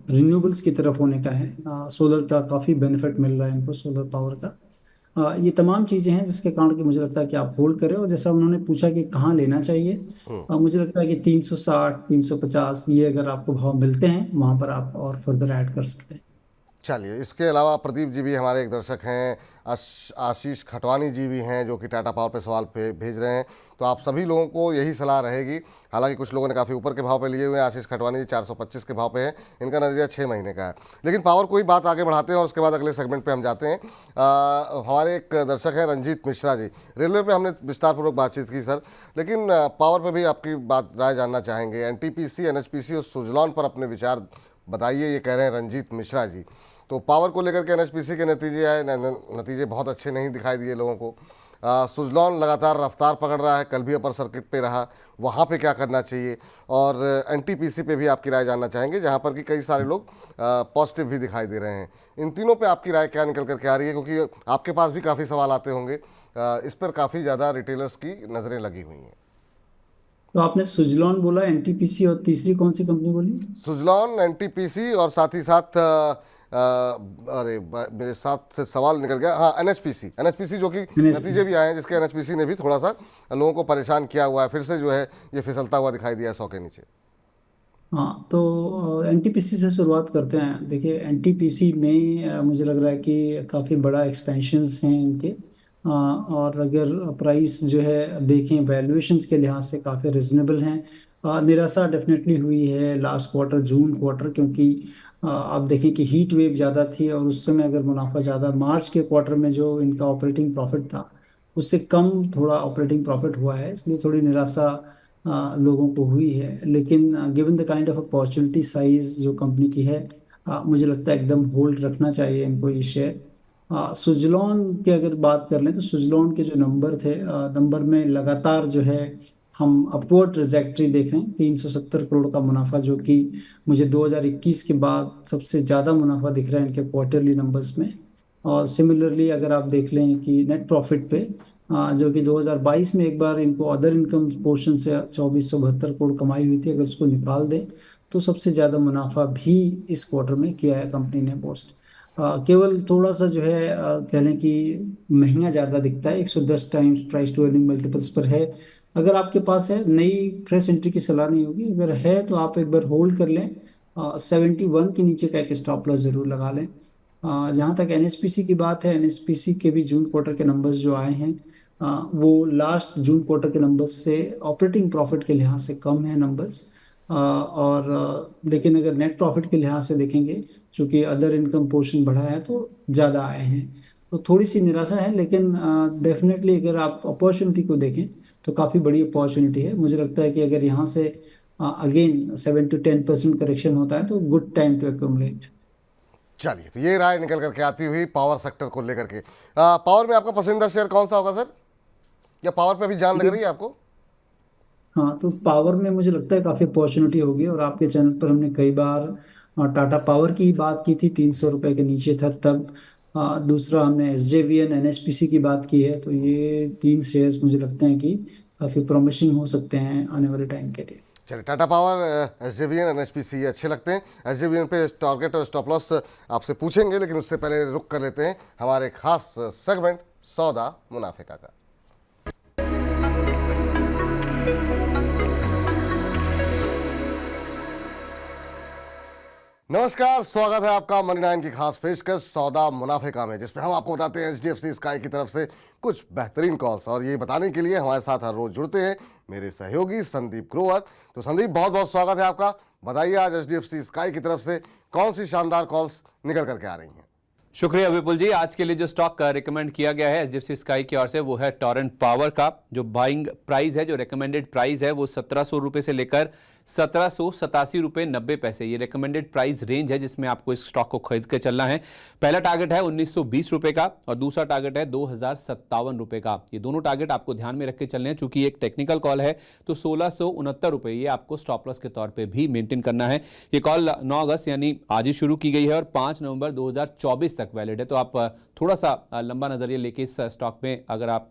रिन्यूएबल्स की तरफ होने का है, सोलर का काफ़ी बेनिफिट मिल रहा है इनको, सोलर पावर का। ये तमाम चीज़ें हैं जिसके कारण कि मुझे लगता है कि आप होल्ड करें। और जैसा उन्होंने पूछा कि कहाँ लेना चाहिए, मुझे लगता है कि 360 350 ये अगर आपको भाव मिलते हैं, वहाँ पर आप और फर्दर ऐड कर सकते हैं। चलिए, इसके अलावा प्रदीप जी भी हमारे एक दर्शक हैं, आशीष खटवानी जी भी हैं, जो कि टाटा पावर पे सवाल भेज रहे हैं। तो आप सभी लोगों को यही सलाह रहेगी। हालांकि कुछ लोगों ने काफ़ी ऊपर के भाव पे लिए हुए हैं। आशीष खटवानी जी 425 के भाव पे हैं, इनका नज़रिया 6 महीने का है। लेकिन पावर को ही बात आगे बढ़ाते हैं और उसके बाद अगले सेगमेंट पे हम जाते हैं। हमारे एक दर्शक हैं रंजीत मिश्रा जी। रेलवे पे हमने विस्तारपूर्वक बातचीत की सर, लेकिन पावर पर भी आपकी बात राय जानना चाहेंगे। एनटीपीसी, एनएचपीसी और सुजलॉन पर अपने विचार बताइए, ये कह रहे हैं रंजीत मिश्रा जी। तो पावर को लेकर के एनएचपीसी के नतीजे आए, नतीजे बहुत अच्छे नहीं दिखाई दिए लोगों को। सुजलॉन लगातार रफ्तार पकड़ रहा है, कल भी अपर सर्किट पे रहा, वहाँ पे क्या करना चाहिए? और एनटीपीसी पे भी आपकी राय जानना चाहेंगे, जहाँ पर कि कई सारे लोग पॉजिटिव भी दिखाई दे रहे हैं। इन तीनों पे आपकी राय क्या निकल करके आ रही है? क्योंकि आपके पास भी काफ़ी सवाल आते होंगे, इस पर काफ़ी ज़्यादा रिटेलर्स की नज़रें लगी हुई हैं। तो आपने सुजलॉन बोला, एनटीपीसी, और तीसरी कौन सी कंपनी बोली? सुजलॉन, एनटीपीसी और साथ ही साथ मेरे साथ से सवाल निकल गया, हाँ, एनएचपीसी जो कि नतीजे भी आए हैं, जिसके एनएचपीसी ने भी थोड़ा सा लोगों को परेशान किया हुआ है। फिर से जो है ये फिसलता हुआ दिखाई दिया है 100 के नीचे। हाँ, तो एनटीपीसी से शुरुआत करते हैं। देखिए, एनटीपीसी में मुझे लग रहा है कि काफ़ी बड़ा एक्सपेंशंस हैं इनके, और अगर प्राइस जो है देखें वैल्यूएशंस के लिहाज से काफ़ी रिजनेबल हैं। निराशा डेफिनेटली हुई है लास्ट क्वार्टर, जून क्वार्टर, क्योंकि आप देखें कि हीट वेव ज़्यादा थी और उस समय अगर मुनाफा ज़्यादा, मार्च के क्वार्टर में जो इनका ऑपरेटिंग प्रॉफिट था उससे कम थोड़ा ऑपरेटिंग प्रॉफिट हुआ है, इसलिए थोड़ी निराशा लोगों को हुई है। लेकिन given the kind of opportunity size जो कंपनी की है, मुझे लगता है एकदम होल्ड रखना चाहिए इनको ये शेयर। सुजलॉन की अगर बात कर लें तो सुजलॉन के जो नंबर थे, नंबर में लगातार जो है हम अपवर्ड ट्रेजेक्ट्री देख रहे हैं। 370 करोड़ का मुनाफा, जो कि मुझे 2021 के बाद सबसे ज़्यादा मुनाफा दिख रहा है इनके क्वार्टरली नंबर्स में। और सिमिलरली अगर आप देख लें कि नेट प्रॉफिट पे, जो कि 2022 में एक बार इनको अदर इनकम पोर्शन से 2472 करोड़ कमाई हुई थी, अगर उसको निकाल दें तो सबसे ज़्यादा मुनाफा भी इस क्वार्टर में किया है कंपनी ने पोस्ट। केवल थोड़ा सा जो है कह लें कि महंगा ज़्यादा दिखता है, 110 times price to earning multiples पर है। अगर आपके पास है, नई फ्रेश एंट्री की सलाह नहीं होगी, अगर है तो आप एक बार होल्ड कर लें। 71 के नीचे का एक स्टॉप लॉस जरूर लगा लें। जहाँ तक एनएचपीसी की बात है, एनएचपीसी के भी जून क्वार्टर के नंबर्स जो आए हैं, वो लास्ट जून क्वार्टर के नंबर्स से ऑपरेटिंग प्रॉफिट के लिहाज से कम है नंबर्स। लेकिन अगर नेट प्रॉफिट के लिहाज से देखेंगे, चूंकि अदर इनकम पोर्शन बढ़ा है तो ज़्यादा आए हैं, तो थोड़ी सी निराशा है। लेकिन डेफिनेटली अगर आप अपॉर्चुनिटी को देखें तो काफ़ी बड़ी अपॉर्चुनिटी है। मुझे लगता है कि अगर यहाँ से अगेन 7 to 10% करेक्शन होता है तो गुड टाइम टू एक्यूमुलेट। चलिए, तो ये राय निकल करके आती हुई पावर सेक्टर को लेकर के। पावर में आपका पसंदीदा शेयर कौन सा होगा सर, या पावर पे भी जान लग रही है आपको? हाँ, तो पावर में मुझे लगता है काफ़ी अपॉर्चुनिटी होगी, और आपके चैनल पर हमने कई बार टाटा पावर की बात की थी, 300 रुपये के नीचे था तब। दूसरा हमने एसजेवीएन, एनएचपीसी की बात की है। तो ये 3 शेयर्स मुझे लगते हैं कि काफ़ी प्रॉमिसिंग हो सकते हैं आने वाले टाइम के लिए। चलिए, टाटा पावर, एसजेवीएन, एनएचपीसी ये अच्छे लगते हैं। एसजेवीएन पे टारगेट और स्टॉप लॉस आपसे पूछेंगे, लेकिन उससे पहले रुक कर लेते हैं हमारे खास सेगमेंट सौदा मुनाफे का। नमस्कार, स्वागत है आपका मनी नाइन की खास पेशकश सौदा मुनाफे में, जिसमें हम आपको बताते हैं एचडीएफसी स्काई की तरफ से कुछ बेहतरीन कॉल्स। और ये बताने के लिए हमारे साथ हर रोज जुड़ते हैं मेरे सहयोगी संदीप ग्रोवर। तो संदीप, बहुत बहुत स्वागत है आपका। बताइए आज एचडीएफसी स्काई की तरफ से कौन सी शानदार कॉल्स निकल करके आ रही हैं। शुक्रिया विपुल जी। आज के लिए जो स्टॉक का रिकमेंड किया गया है एचडीएफसी स्काई की ओर से वो है टोरेंट पावर का। जो बाइंग प्राइस है, जो रिकमेंडेड प्राइस है वो 1700 रुपये से लेकर 1787 रुपये 90 पैसे, ये रिकमेंडेड प्राइस रेंज है जिसमें आपको इस स्टॉक को खरीद के चलना है। पहला टारगेट है 1920 रुपये का और दूसरा टारगेट है 2057 रुपये का। ये दोनों टारगेट आपको ध्यान में रख के चलने हैं। चूंकि एक टेक्निकल कॉल है तो 1669 रुपये ये आपको स्टॉप लॉस के तौर पर भी मेंटेन करना है। ये कॉल 9 अगस्त यानी आज ही शुरू की गई है और 5 नवंबर 2024 तक वैलिड है। तो आप थोड़ा सा लंबा नजरिया लेके इस स्टॉक में अगर आप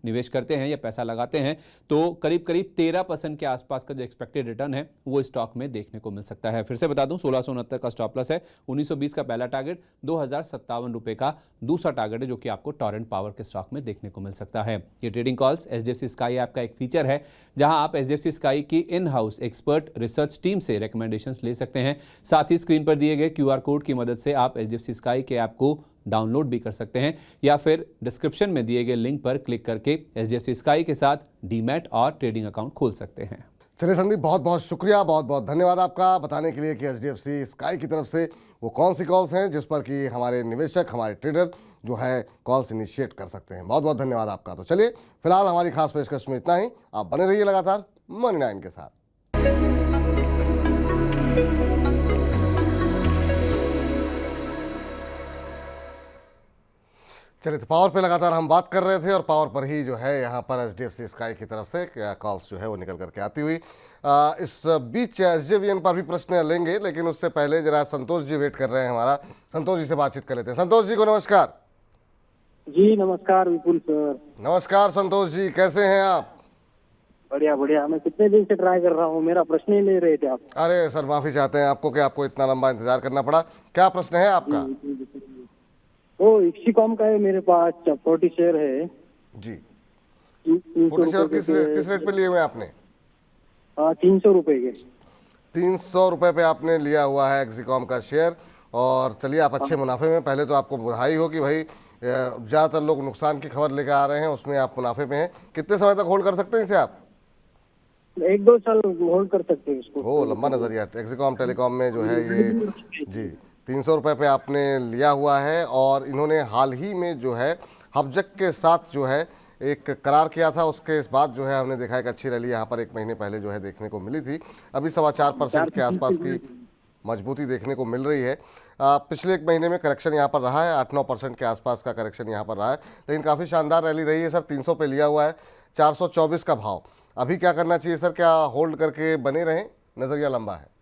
निवेश करते हैं या पैसा लगाते हैं तो करीब करीब 13% के आसपास का जो एक्सपेक्टेड रिटर्न है वो स्टॉक में देखने को मिल सकता है। फिर से बता दूं, 1669 का स्टॉप लॉस है, 1920 का पहला टारगेट, 2057 रुपए का दूसरा टारगेट है जो कि आपको टोरेंट पावर के स्टॉक में देखने को मिल सकता है। ये trading calls HDFC sky app का एक फीचर है जहां आप एचडीएफसी स्काई की in house expert research team से रिकमेंडेशंस ले सकते हैं। साथ ही स्क्रीन पर दिए गए क्यूआर कोड की मदद से आप एचडीएफसी स्काई के ऐप को डाउनलोड भी कर सकते हैं या फिर डिस्क्रिप्शन में दिए गए लिंक पर क्लिक करके एचडीएफसी स्काई के साथ डीमैट और ट्रेडिंग अकाउंट खोल सकते हैं। चलिए संदीप, बहुत बहुत शुक्रिया, बहुत बहुत धन्यवाद आपका बताने के लिए कि एचडीएफसी स्काई की तरफ से वो कौन सी कॉल्स हैं जिस पर कि हमारे निवेशक, हमारे ट्रेडर जो है कॉल्स इनिशिएट कर सकते हैं। बहुत बहुत धन्यवाद आपका। तो चलिए फिलहाल हमारी खास पेशकश में इतना ही। आप बने रहिए लगातार मनी नाइन के साथ। चलिए, तो पावर पे लगातार हम बात कर रहे थे और पावर पर ही जो है यहाँ पर एचडीएफसी स्काई की तरफ से कॉल्स जो है वो निकल करके आती हुई। इस बीच एसजेवीएन पर भी प्रश्न लेंगे, लेकिन उससे पहले जरा संतोष जी वेट कर रहे हैं हमारा। संतोष जी से बातचीत कर लेते हैं। संतोष जी को नमस्कार। जी नमस्कार विपुल सर। नमस्कार संतोष जी, कैसे हैं आप? बढ़िया बढ़िया। मैं कितने दिन से ट्राई कर रहा हूँ, मेरा प्रश्न ही ले रहे थे आप। अरे सर, माफी चाहते हैं आपको कि आपको इतना लंबा इंतजार करना पड़ा। क्या प्रश्न है आपका? वो इक्सीकॉम का है मेरे पास, 40 शेयर है जी। 300 शेयर किस रेट पे लिए हुए आपने? 300 रुपए के। 300 रुपए पे आपने लिया हुआ है एक्सिकॉम का शेयर। और चलिए, आप अच्छे मुनाफे में। पहले तो आपको बधाई हो कि भाई ज़्यादातर लोग नुकसान की खबर लेकर आ रहे हैं, उसमें आप मुनाफे में हैं। कितने समय तक होल्ड कर सकते हैं इसे आप? 1-2 साल होल्ड कर सकते हैं इसको। ओ, लंबा नजरिया। एक्सिकॉम टेलीकॉम में जो है ये जी 300 रुपये पे आपने लिया हुआ है। और इन्होंने हाल ही में जो है हबजक के साथ जो है एक करार किया था, उसके बाद जो है हमने देखा एक अच्छी रैली यहाँ पर 1 महीने पहले जो है देखने को मिली थी। अभी 4.25% के आसपास की मजबूती देखने को मिल रही है। पिछले 1 महीने में करेक्शन यहाँ पर रहा है, 8-9% के आसपास का करेक्शन यहाँ पर रहा है, लेकिन काफ़ी शानदार रैली रही है सर। 300 पे लिया हुआ है, 424 का भाव। अभी क्या करना चाहिए सर? क्या होल्ड करके बने रहें? नज़रिया लंबा है।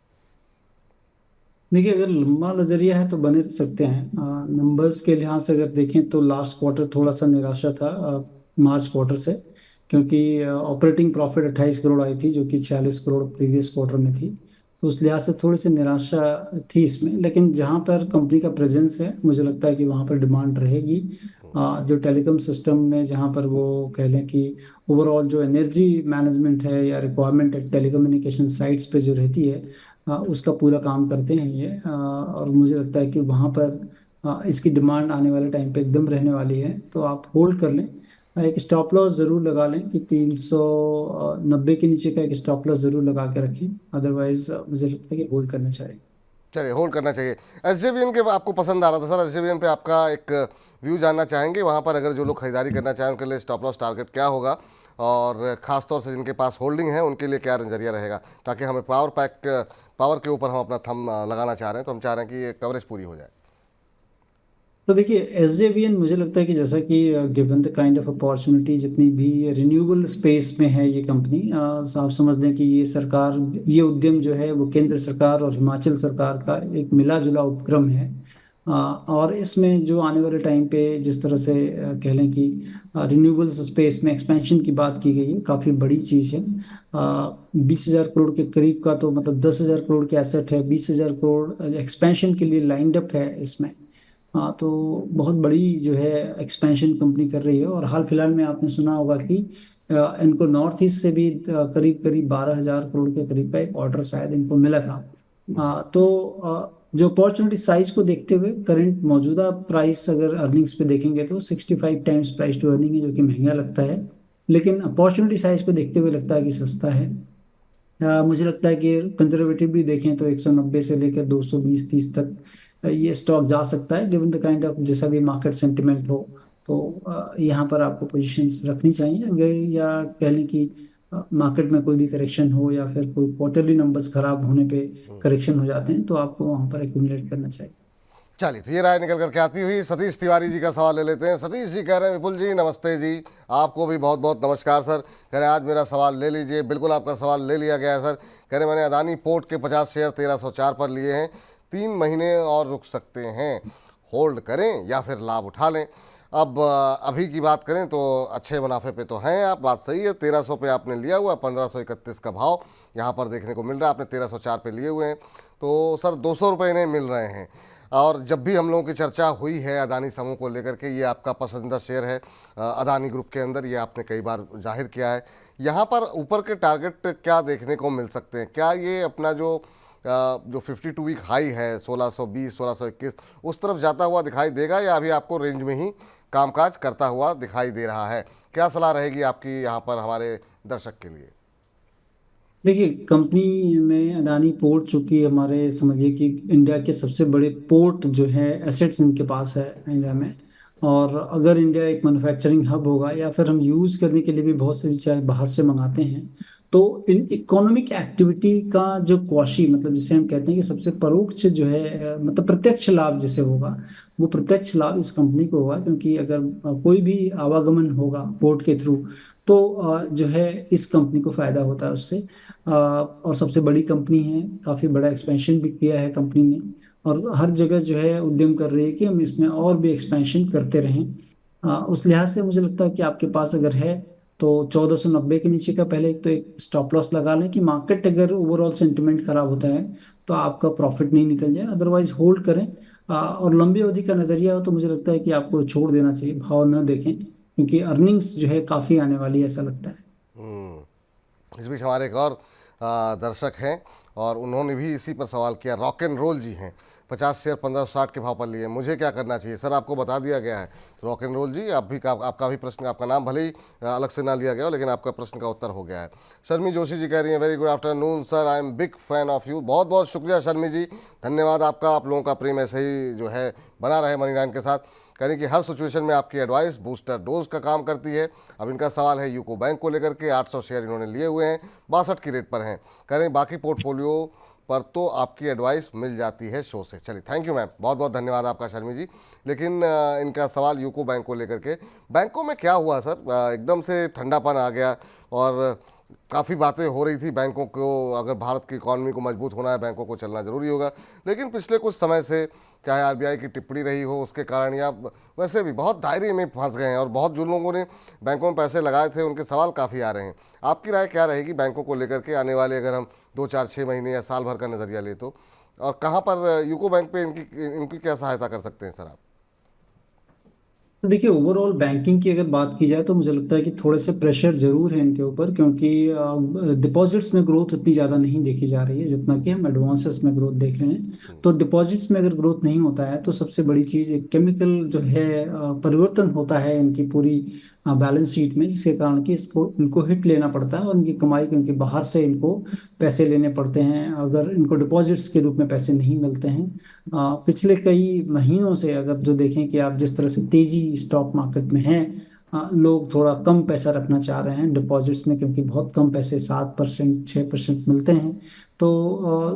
देखिए, अगर लंबा नजरिया है तो बने रह सकते हैं। नंबर्स के लिहाज से अगर देखें तो लास्ट क्वार्टर थोड़ा सा निराशा था मार्च क्वार्टर से, क्योंकि ऑपरेटिंग प्रॉफिट 28 करोड़ आई थी जो कि 46 करोड़ प्रीवियस क्वार्टर में थी। तो उस लिहाज से थोड़ी सी निराशा थी इसमें। लेकिन जहां पर कंपनी का प्रेजेंस है, मुझे लगता है कि वहां पर डिमांड रहेगी। जो टेलीकॉम सिस्टम में जहां पर वो कह लें कि ओवरऑल जो एनर्जी मैनेजमेंट है या रिक्वायरमेंट है टेलीकम्युनिकेशन साइट्स पे जो रहती है, उसका पूरा काम करते हैं ये। और मुझे लगता है कि वहाँ पर इसकी डिमांड आने वाले टाइम पे एकदम रहने वाली है। तो आप होल्ड कर लें। एक स्टॉप लॉस ज़रूर लगा लें कि 390 के नीचे का एक स्टॉप लॉस ज़रूर लगा के रखें। अदरवाइज मुझे लगता है कि होल्ड करना चाहिए। चलिए, होल्ड करना चाहिए। एसजेवीएन के आपको पसंद आ रहा था सर, एसजेवीएन पे आपका एक व्यू जानना चाहेंगे। वहाँ पर अगर जो लोग खरीदारी करना चाहें उनके लिए स्टॉप लॉस टारगेट क्या होगा, और ख़ासतौर से जिनके पास होल्डिंग है उनके लिए क्या नज़रिया रहेगा, ताकि हमें पावर के ऊपर हम अपना थंब लगाना चाह रहे हैं, तो हम चाह रहे हैं कि ये कवरेज पूरी हो जाए। तो देखिए, एसजेवीएन मुझे लगता है कि जैसा कि given the kind of opportunity जितनी भी रिन्यूएबल स्पेस में है ये कंपनी, आप समझ लें कि ये सरकार, ये उद्यम जो है वो केंद्र सरकार और हिमाचल सरकार का एक मिला जुला उपक्रम है। और इसमें जो आने वाले टाइम पे जिस तरह से कह लें कि रिन्यूएबल्स स्पेस में एक्सपेंशन की बात की गई है, काफ़ी बड़ी चीज़ है। 20,000 करोड़ के करीब का, तो मतलब 10,000 करोड़ के एसेट है, 20,000 करोड़ एक्सपेंशन के लिए लाइंड अप है इसमें। तो बहुत बड़ी जो है एक्सपेंशन कंपनी कर रही है। और हाल फिलहाल में आपने सुना होगा कि इनको नॉर्थ ईस्ट से भी करीब 12,000 करोड़ के करीब का एक ऑर्डर शायद इनको मिला था। तो जो अपॉर्चुनिटी साइज को देखते हुए करंट मौजूदा प्राइस अगर अर्निंग्स पे देखेंगे तो 65 टाइम्स प्राइस टू अर्निंग है, जो कि महंगा लगता है, लेकिन अपॉर्चुनिटी साइज को देखते हुए लगता है कि सस्ता है। मुझे लगता है कि कंजर्वेटिव भी देखें तो 190 से लेकर 220-30 तक ये स्टॉक जा सकता है, गिवन द काइंड ऑफ जैसा भी मार्केट सेंटिमेंट हो। तो यहाँ पर आपको पोजीशंस रखनी चाहिए, अगर या कह लें कि मार्केट में कोई भी करेक्शन हो या फिर कोई क्वार्टरली नंबर्स खराब होने पे करेक्शन हो जाते हैं तो आपको वहाँ पर एक्यूमुलेट करना चाहिए। चलिए, तो ये राय निकल करके आती हुई सतीश तिवारी जी का सवाल ले लेते हैं। सतीश जी कह रहे हैं, विपुल जी नमस्ते जी, आपको भी बहुत बहुत नमस्कार सर। कह रहे हैं आज मेरा सवाल ले लीजिए। बिल्कुल आपका सवाल ले लिया गया है सर। कह रहे हैं मैंने अदानी पोर्ट के 50 शेयर 1304 पर लिए हैं, 3 महीने और रुक सकते हैं, होल्ड करें या फिर लाभ उठा लें। अब अभी की बात करें तो अच्छे मुनाफे पे तो हैं आप, बात सही है। 1300 पे आपने लिया हुआ, 1531 का भाव यहाँ पर देखने को मिल रहा है, आपने 1304 पे लिए हुए हैं, तो सर 200 रुपये इन्हें मिल रहे हैं। और जब भी हम लोगों की चर्चा हुई है अदानी समूह को लेकर के, ये आपका पसंदीदा शेयर है अदानी ग्रुप के अंदर, ये आपने कई बार जाहिर किया है। यहाँ पर ऊपर के टारगेट क्या देखने को मिल सकते हैं? क्या ये अपना जो 52 वीक हाई है 1620 1621 उस तरफ जाता हुआ दिखाई देगा, या अभी आपको रेंज में ही कामकाज करता हुआ दिखाई दे रहा है? क्या सलाह रहेगी आपकी यहाँ पर हमारे दर्शक के लिए? देखिए, कंपनी में अदानी पोर्ट, चूंकि हमारे समझिए कि इंडिया के सबसे बड़े पोर्ट जो है एसेट्स इनके पास है इंडिया में, और अगर इंडिया एक मैन्युफैक्चरिंग हब होगा या फिर हम यूज़ करने के लिए भी बहुत सारी चीज़ें बाहर से मंगाते हैं, तो इन इकोनॉमिक एक्टिविटी का जो क्वाशी, मतलब जिसे हम कहते हैं कि सबसे परोक्ष जो है मतलब प्रत्यक्ष लाभ जिसे होगा, वो प्रत्यक्ष लाभ इस कंपनी को होगा, क्योंकि अगर कोई भी आवागमन होगा पोर्ट के थ्रू तो जो है इस कंपनी को फायदा होता है उससे। और सबसे बड़ी कंपनी है, काफ़ी बड़ा एक्सपेंशन भी किया है कंपनी ने, और हर जगह जो है उद्यम कर रही है कि हम इसमें और भी एक्सपेंशन करते रहें। उस लिहाज से मुझे लगता है कि आपके पास अगर है तो 1490 के नीचे का पहले तो एक स्टॉप लॉस लगा लें कि मार्केट अगर ओवरऑल सेंटिमेंट खराब होता है तो आपका प्रॉफिट नहीं निकल जाए, अदरवाइज होल्ड करें। और लंबी अवधि का नजरिया हो तो मुझे लगता है कि आपको छोड़ देना चाहिए, भाव न देखें, क्योंकि अर्निंग्स जो है काफ़ी आने वाली है ऐसा लगता है। इस बीच हमारे एक और दर्शक हैं और उन्होंने भी इसी पर सवाल किया। रॉक एंड रोल जी हैं, 50 शेयर 1560 के भाव पर लिए, मुझे क्या करना चाहिए? सर आपको बता दिया गया है। तो रॉक एंड रोल जी, आपका भी प्रश्न, आपका नाम भले ही अलग से ना लिया गया हो, लेकिन आपका प्रश्न का उत्तर हो गया है। शर्मी जोशी जी कह रही हैं, very good afternoon sir, I am big fan of you. बहुत बहुत शुक्रिया शर्मी जी, धन्यवाद आपका। आप लोगों का प्रेम ऐसे ही जो है बना रहे मनी9 के साथ। करें कि हर सिचुएशन में आपकी एडवाइस बूस्टर डोज का काम करती है। अब इनका सवाल है यूको बैंक को लेकर के, 800 शेयर इन्होंने लिए हुए हैं, 62 की रेट पर हैं। करें बाकी पोर्टफोलियो पर तो आपकी एडवाइस मिल जाती है शो से। चलिए, थैंक यू मैम, बहुत बहुत धन्यवाद आपका शर्मी जी। लेकिन इनका सवाल यूको बैंक को लेकर के, बैंकों में क्या हुआ सर? एकदम से ठंडापन आ गया और काफ़ी बातें हो रही थी बैंकों को, अगर भारत की इकॉनमी को मजबूत होना है बैंकों को चलना ज़रूरी होगा। लेकिन पिछले कुछ समय से चाहे आरबीआई की टिप्पणी रही हो उसके कारण, या वैसे भी बहुत दायरे में फंस गए हैं, और बहुत जो लोगों ने बैंकों में पैसे लगाए थे उनके सवाल काफ़ी आ रहे हैं। आपकी राय क्या रहेगी बैंकों को लेकर के आने वाले, अगर हम 2 4 6 महीने या साल भर का नज़रिया ले तो, और कहाँ पर यूको बैंक पे इनकी क्या सहायता कर सकते हैं सर आप? तो देखिए, ओवरऑल बैंकिंग की अगर बात की जाए तो मुझे लगता है कि थोड़े से प्रेशर जरूर है इनके ऊपर, क्योंकि डिपॉजिट्स में ग्रोथ उतनी ज़्यादा नहीं देखी जा रही है जितना कि हम एडवांसेस में ग्रोथ देख रहे हैं। तो डिपॉजिट्स में अगर ग्रोथ नहीं होता है तो सबसे बड़ी चीज़ एक केमिकल जो है परिवर्तन होता है इनकी पूरी बैलेंस शीट में, जिसके कारण कि इसको इनको हिट लेना पड़ता है और इनकी कमाई, क्योंकि बाहर से इनको पैसे लेने पड़ते हैं अगर इनको डिपॉजिट्स के रूप में पैसे नहीं मिलते हैं। पिछले कई महीनों से अगर जो देखें कि आप जिस तरह से तेजी स्टॉक मार्केट में है, लोग थोड़ा कम पैसा रखना चाह रहे हैं डिपॉजिट्स में, क्योंकि बहुत कम पैसे 7% 6% मिलते हैं, तो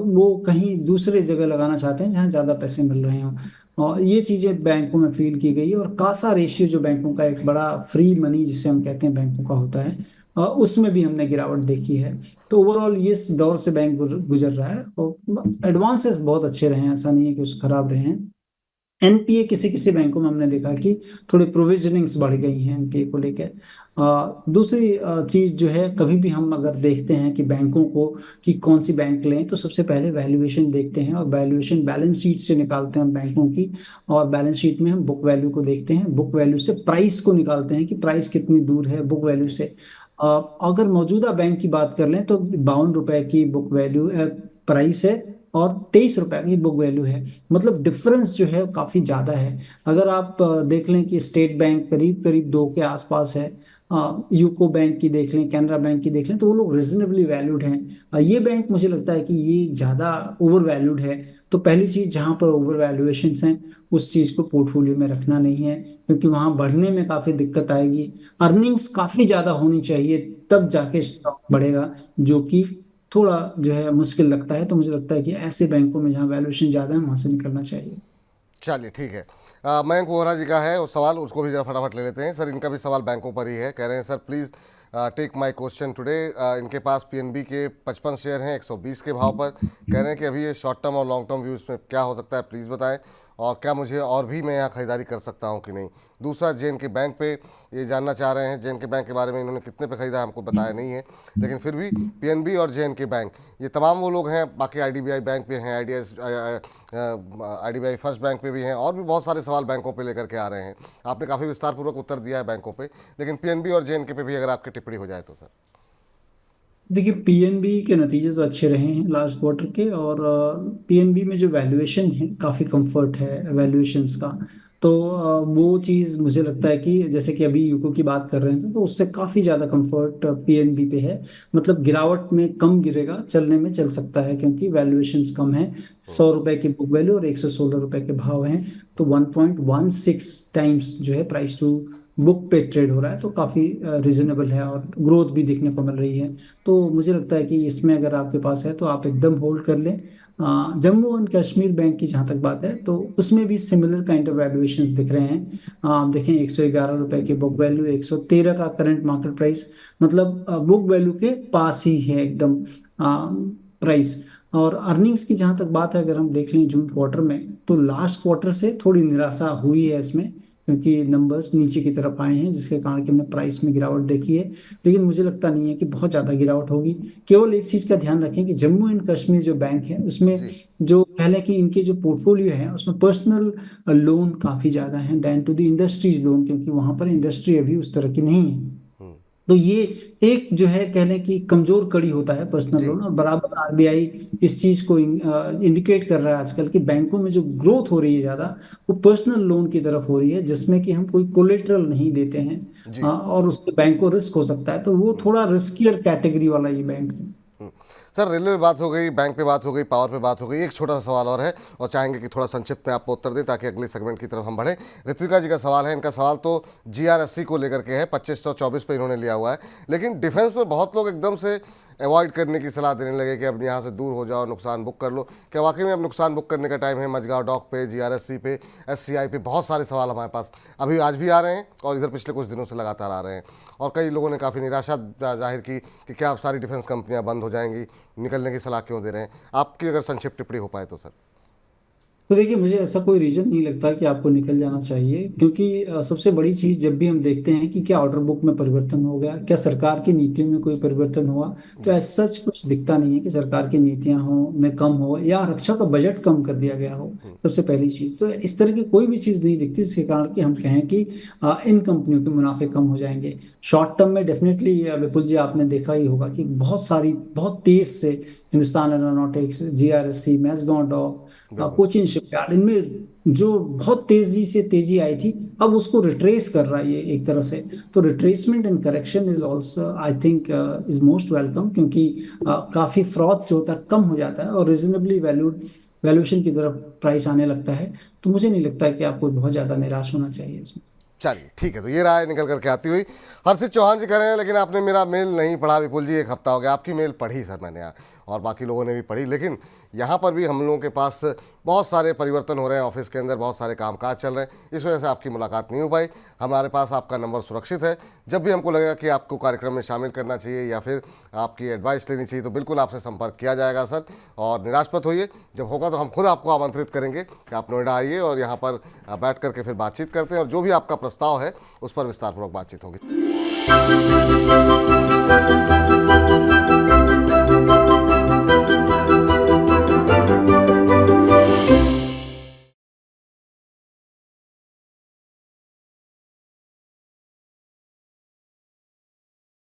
वो कहीं दूसरे जगह लगाना चाहते हैं जहाँ ज़्यादा पैसे मिल रहे हों। और ये चीज़ें बैंकों में फील की गई है, और कासा रेशियो जो बैंकों का एक बड़ा फ्री मनी जिसे हम कहते हैं बैंकों का होता है, उसमें भी हमने गिरावट देखी है। तो ओवरऑल ये इस दौर से बैंक गुजर रहा है, और एडवांसेस बहुत अच्छे रहे हैं, ऐसा नहीं है कि उस खराब रहे हैं। एनपीए किसी किसी बैंकों में हमने देखा कि थोड़ी प्रोविजनिंग्स बढ़ गई हैं एनपीए को लेकर। दूसरी चीज़ जो है, कभी भी हम अगर देखते हैं कि बैंकों को कि कौन सी बैंक लें तो सबसे पहले वैल्यूएशन देखते हैं, और वैल्यूएशन बैलेंस शीट से निकालते हैं हम बैंकों की, और बैलेंस शीट में हम बुक वैल्यू को देखते हैं, बुक वैल्यू से प्राइस को निकालते हैं कि प्राइस कितनी दूर है बुक वैल्यू से। अगर मौजूदा बैंक की बात कर लें तो 52 रुपए की बुक वैल्यू प्राइस है, और 23 रुपए की बुक वैल्यू है। मतलब डिफरेंस जो है काफ़ी ज़्यादा है। अगर आप देख लें कि स्टेट बैंक करीब करीब 2 के आसपास है, यूको बैंक की देख लें, कैनरा बैंक की देख लें, तो वो लोग रिजनेबली वैल्यूड हैं। ये बैंक मुझे लगता है कि ये ज़्यादा ओवर वैल्यूड है। तो पहली चीज़, जहाँ पर ओवर वैल्यूएशन हैं उस चीज़ को पोर्टफोलियो में रखना नहीं है, क्योंकि वहाँ बढ़ने में काफ़ी दिक्कत आएगी। अर्निंग्स काफ़ी ज़्यादा होनी चाहिए तब जाके स्टॉक बढ़ेगा, जो कि थोड़ा जो है मुश्किल लगता है। तो मुझे लगता है कि ऐसे बैंकों में जहाँ वैल्यूएशन ज़्यादा है वहाँ से निकलना चाहिए। चलिए ठीक है। मयंक वोहरा जी का है और सवाल, उसको भी जरा फटाफट ले लेते हैं। सर इनका भी सवाल बैंकों पर ही है। कह रहे हैं sir please take my question today. इनके पास पीएनबी के 55 शेयर हैं 120 के भाव पर। कह रहे हैं कि अभी ये शॉर्ट टर्म और लॉन्ग टर्म व्यूज़ में क्या हो सकता है, प्लीज़ बताएं, और क्या मुझे और भी मैं यहाँ खरीदारी कर सकता हूँ कि नहीं। दूसरा, जे.एन.के बैंक पे ये जानना चाह रहे हैं, जे.एन.के बैंक के बारे में इन्होंने कितने पे खरीदा हमको बताया नहीं है, लेकिन फिर भी पीएनबी और जे.एन.के बैंक ये तमाम वो लोग हैं। बाकी आईडीबीआई बैंक पे हैं, आईडीबीआई फर्स्ट बैंक पे भी हैं, और भी बहुत सारे सवाल बैंकों पे लेकर के आ रहे हैं। आपने काफ़ी विस्तारपूर्वक उत्तर दिया है बैंकों पे, लेकिन पीएनबी और जे.एन.के पे भी अगर आपकी टिप्पणी हो जाए तो सर। देखिए, पीएनबी के नतीजे तो अच्छे रहे हैं लास्ट क्वार्टर के, और पीएनबी में जो वैल्यूएशन है काफ़ी कंफर्ट है वैल्यूएशंस का। तो वो चीज़ मुझे लगता है कि जैसे कि अभी यूको की बात कर रहे थे, तो उससे काफ़ी ज़्यादा कंफर्ट पीएनबी पे है। मतलब गिरावट में कम गिरेगा, चलने में चल सकता है, क्योंकि वैल्यूएशंस कम है। 100 रुपए की बुक वैल्यू और 116 रुपए के भाव हैं। तो 1.16 टाइम्स जो है प्राइस टू बुक पे ट्रेड हो रहा है, तो काफ़ी रिजनेबल है और ग्रोथ भी देखने को मिल रही है। तो मुझे लगता है कि इसमें अगर आपके पास है तो आप एकदम होल्ड कर लें। जम्मू एंड कश्मीर बैंक की जहाँ तक बात है, तो उसमें भी सिमिलर काइंड ऑफ वैल्यूएशंस दिख रहे हैं। आप देखें, 111 रुपए की बुक वैल्यू, 113 का करंट मार्केट प्राइस, मतलब बुक वैल्यू के पास ही है एकदम प्राइस। और अर्निंग्स की जहाँ तक बात है, अगर हम देख लें जून क्वार्टर में, तो लास्ट क्वार्टर से थोड़ी निराशा हुई है इसमें, क्योंकि नंबर्स नीचे की तरफ आए हैं, जिसके कारण कि हमने प्राइस में गिरावट देखी है। लेकिन मुझे लगता नहीं है कि बहुत ज़्यादा गिरावट होगी। केवल एक चीज़ का ध्यान रखें कि जम्मू एंड कश्मीर जो बैंक है उसमें जो पहले की इनके जो पोर्टफोलियो है उसमें पर्सनल लोन काफ़ी ज़्यादा है than to the industries loan, क्योंकि वहाँ पर इंडस्ट्री अभी उस तरह की नहीं है। तो ये एक जो है कह लें कि कमजोर कड़ी होता है पर्सनल लोन, और बराबर आरबीआई इस चीज को इंडिकेट कर रहा है आजकल कि बैंकों में जो ग्रोथ हो रही है ज्यादा, वो पर्सनल लोन की तरफ हो रही है, जिसमें कि हम कोई कोलेटरल नहीं देते हैं, और उससे बैंक को रिस्क हो सकता है। तो वो थोड़ा रिस्कियर कैटेगरी वाला ये बैंक है। सर रेलवे पे बात हो गई, बैंक पे बात हो गई, पावर पे बात हो गई। एक छोटा सा सवाल और है और चाहेंगे कि थोड़ा संक्षिप्त में आपको उत्तर दें ताकि अगले सेगमेंट की तरफ हम बढ़ें। ऋत्विका जी का सवाल है, इनका सवाल तो जीआरएससी को लेकर के है, 2524 पे इन्होंने लिया हुआ है, लेकिन डिफेंस पे बहुत लोग एकदम से अवॉइड करने की सलाह देने लगे कि अब यहाँ से दूर हो जाओ, नुकसान बुक कर लो। क्या वाकई में अब नुकसान बुक करने का टाइम है? मझगांव डॉक पे, जीआरएससी पे, एससीआई पे बहुत सारे सवाल हमारे पास अभी आज भी आ रहे हैं और इधर पिछले कुछ दिनों से लगातार आ रहे हैं, और कई लोगों ने काफ़ी निराशा जाहिर की कि क्या अब सारी डिफेंस कंपनियां बंद हो जाएंगी, निकलने की सलाह क्यों दे रहे हैं? आपकी अगर संक्षिप्त टिप्पणी हो पाए तो सर। तो देखिए, मुझे ऐसा कोई रीजन नहीं लगता कि आपको निकल जाना चाहिए, क्योंकि सबसे बड़ी चीज जब भी हम देखते हैं कि क्या ऑर्डर बुक में परिवर्तन हो गया, क्या सरकार की नीतियों में कोई परिवर्तन हुआ, तो ऐसा सच कुछ दिखता नहीं है कि सरकार की नीतियां हो में कम हो या रक्षा का बजट कम कर दिया गया हो। सबसे पहली चीज तो इस तरह की कोई भी चीज नहीं दिखती जिसके कारण कि हम कहें कि इन कंपनियों के मुनाफे कम हो जाएंगे। शॉर्ट टर्म में डेफिनेटली विपुल जी आपने देखा ही होगा कि बहुत तेज से Hindustan Aeronautics, GRSC, Mazagon Dock, Cochin Shipyard, इनमें जो बहुत तेजी से तेजी आई थी, अब उसको रिट्रेस कर रहा है ये एक तरह से। तो retracement and correction is also I think is most welcome, क्योंकि काफी फ्रॉड जो होता है कम हो जाता है और रिजनेबली वैल्यूएशन की तरफ प्राइस आने लगता है। तो मुझे नहीं लगता है कि आपको बहुत ज्यादा निराश होना चाहिए इसमें। चलिए ठीक है, तो ये राय निकल करके आती हुई हर्षित चौहान जी कह रहे हैं, लेकिन आपने मेरा मेल नहीं पढ़ा विपुल जी, एक हफ्ता हो गया। आपकी मेल पढ़ी सर मैंने यहाँ, और बाकी लोगों ने भी पढ़ी, लेकिन यहाँ पर भी हम लोगों के पास बहुत सारे परिवर्तन हो रहे हैं, ऑफिस के अंदर बहुत सारे कामकाज चल रहे हैं, इस वजह से आपकी मुलाकात नहीं हो पाई। हमारे पास आपका नंबर सुरक्षित है, जब भी हमको लगेगा कि आपको कार्यक्रम में शामिल करना चाहिए या फिर आपकी एडवाइस लेनी चाहिए तो बिल्कुल आपसे संपर्क किया जाएगा सर। और निराश मत होइए, जब होगा तो हम खुद आपको आमंत्रित करेंगे कि आप नोएडा आइए और यहाँ पर बैठ करके फिर बातचीत करते हैं, और जो भी आपका प्रस्ताव है उस पर विस्तारपूर्वक बातचीत होगी।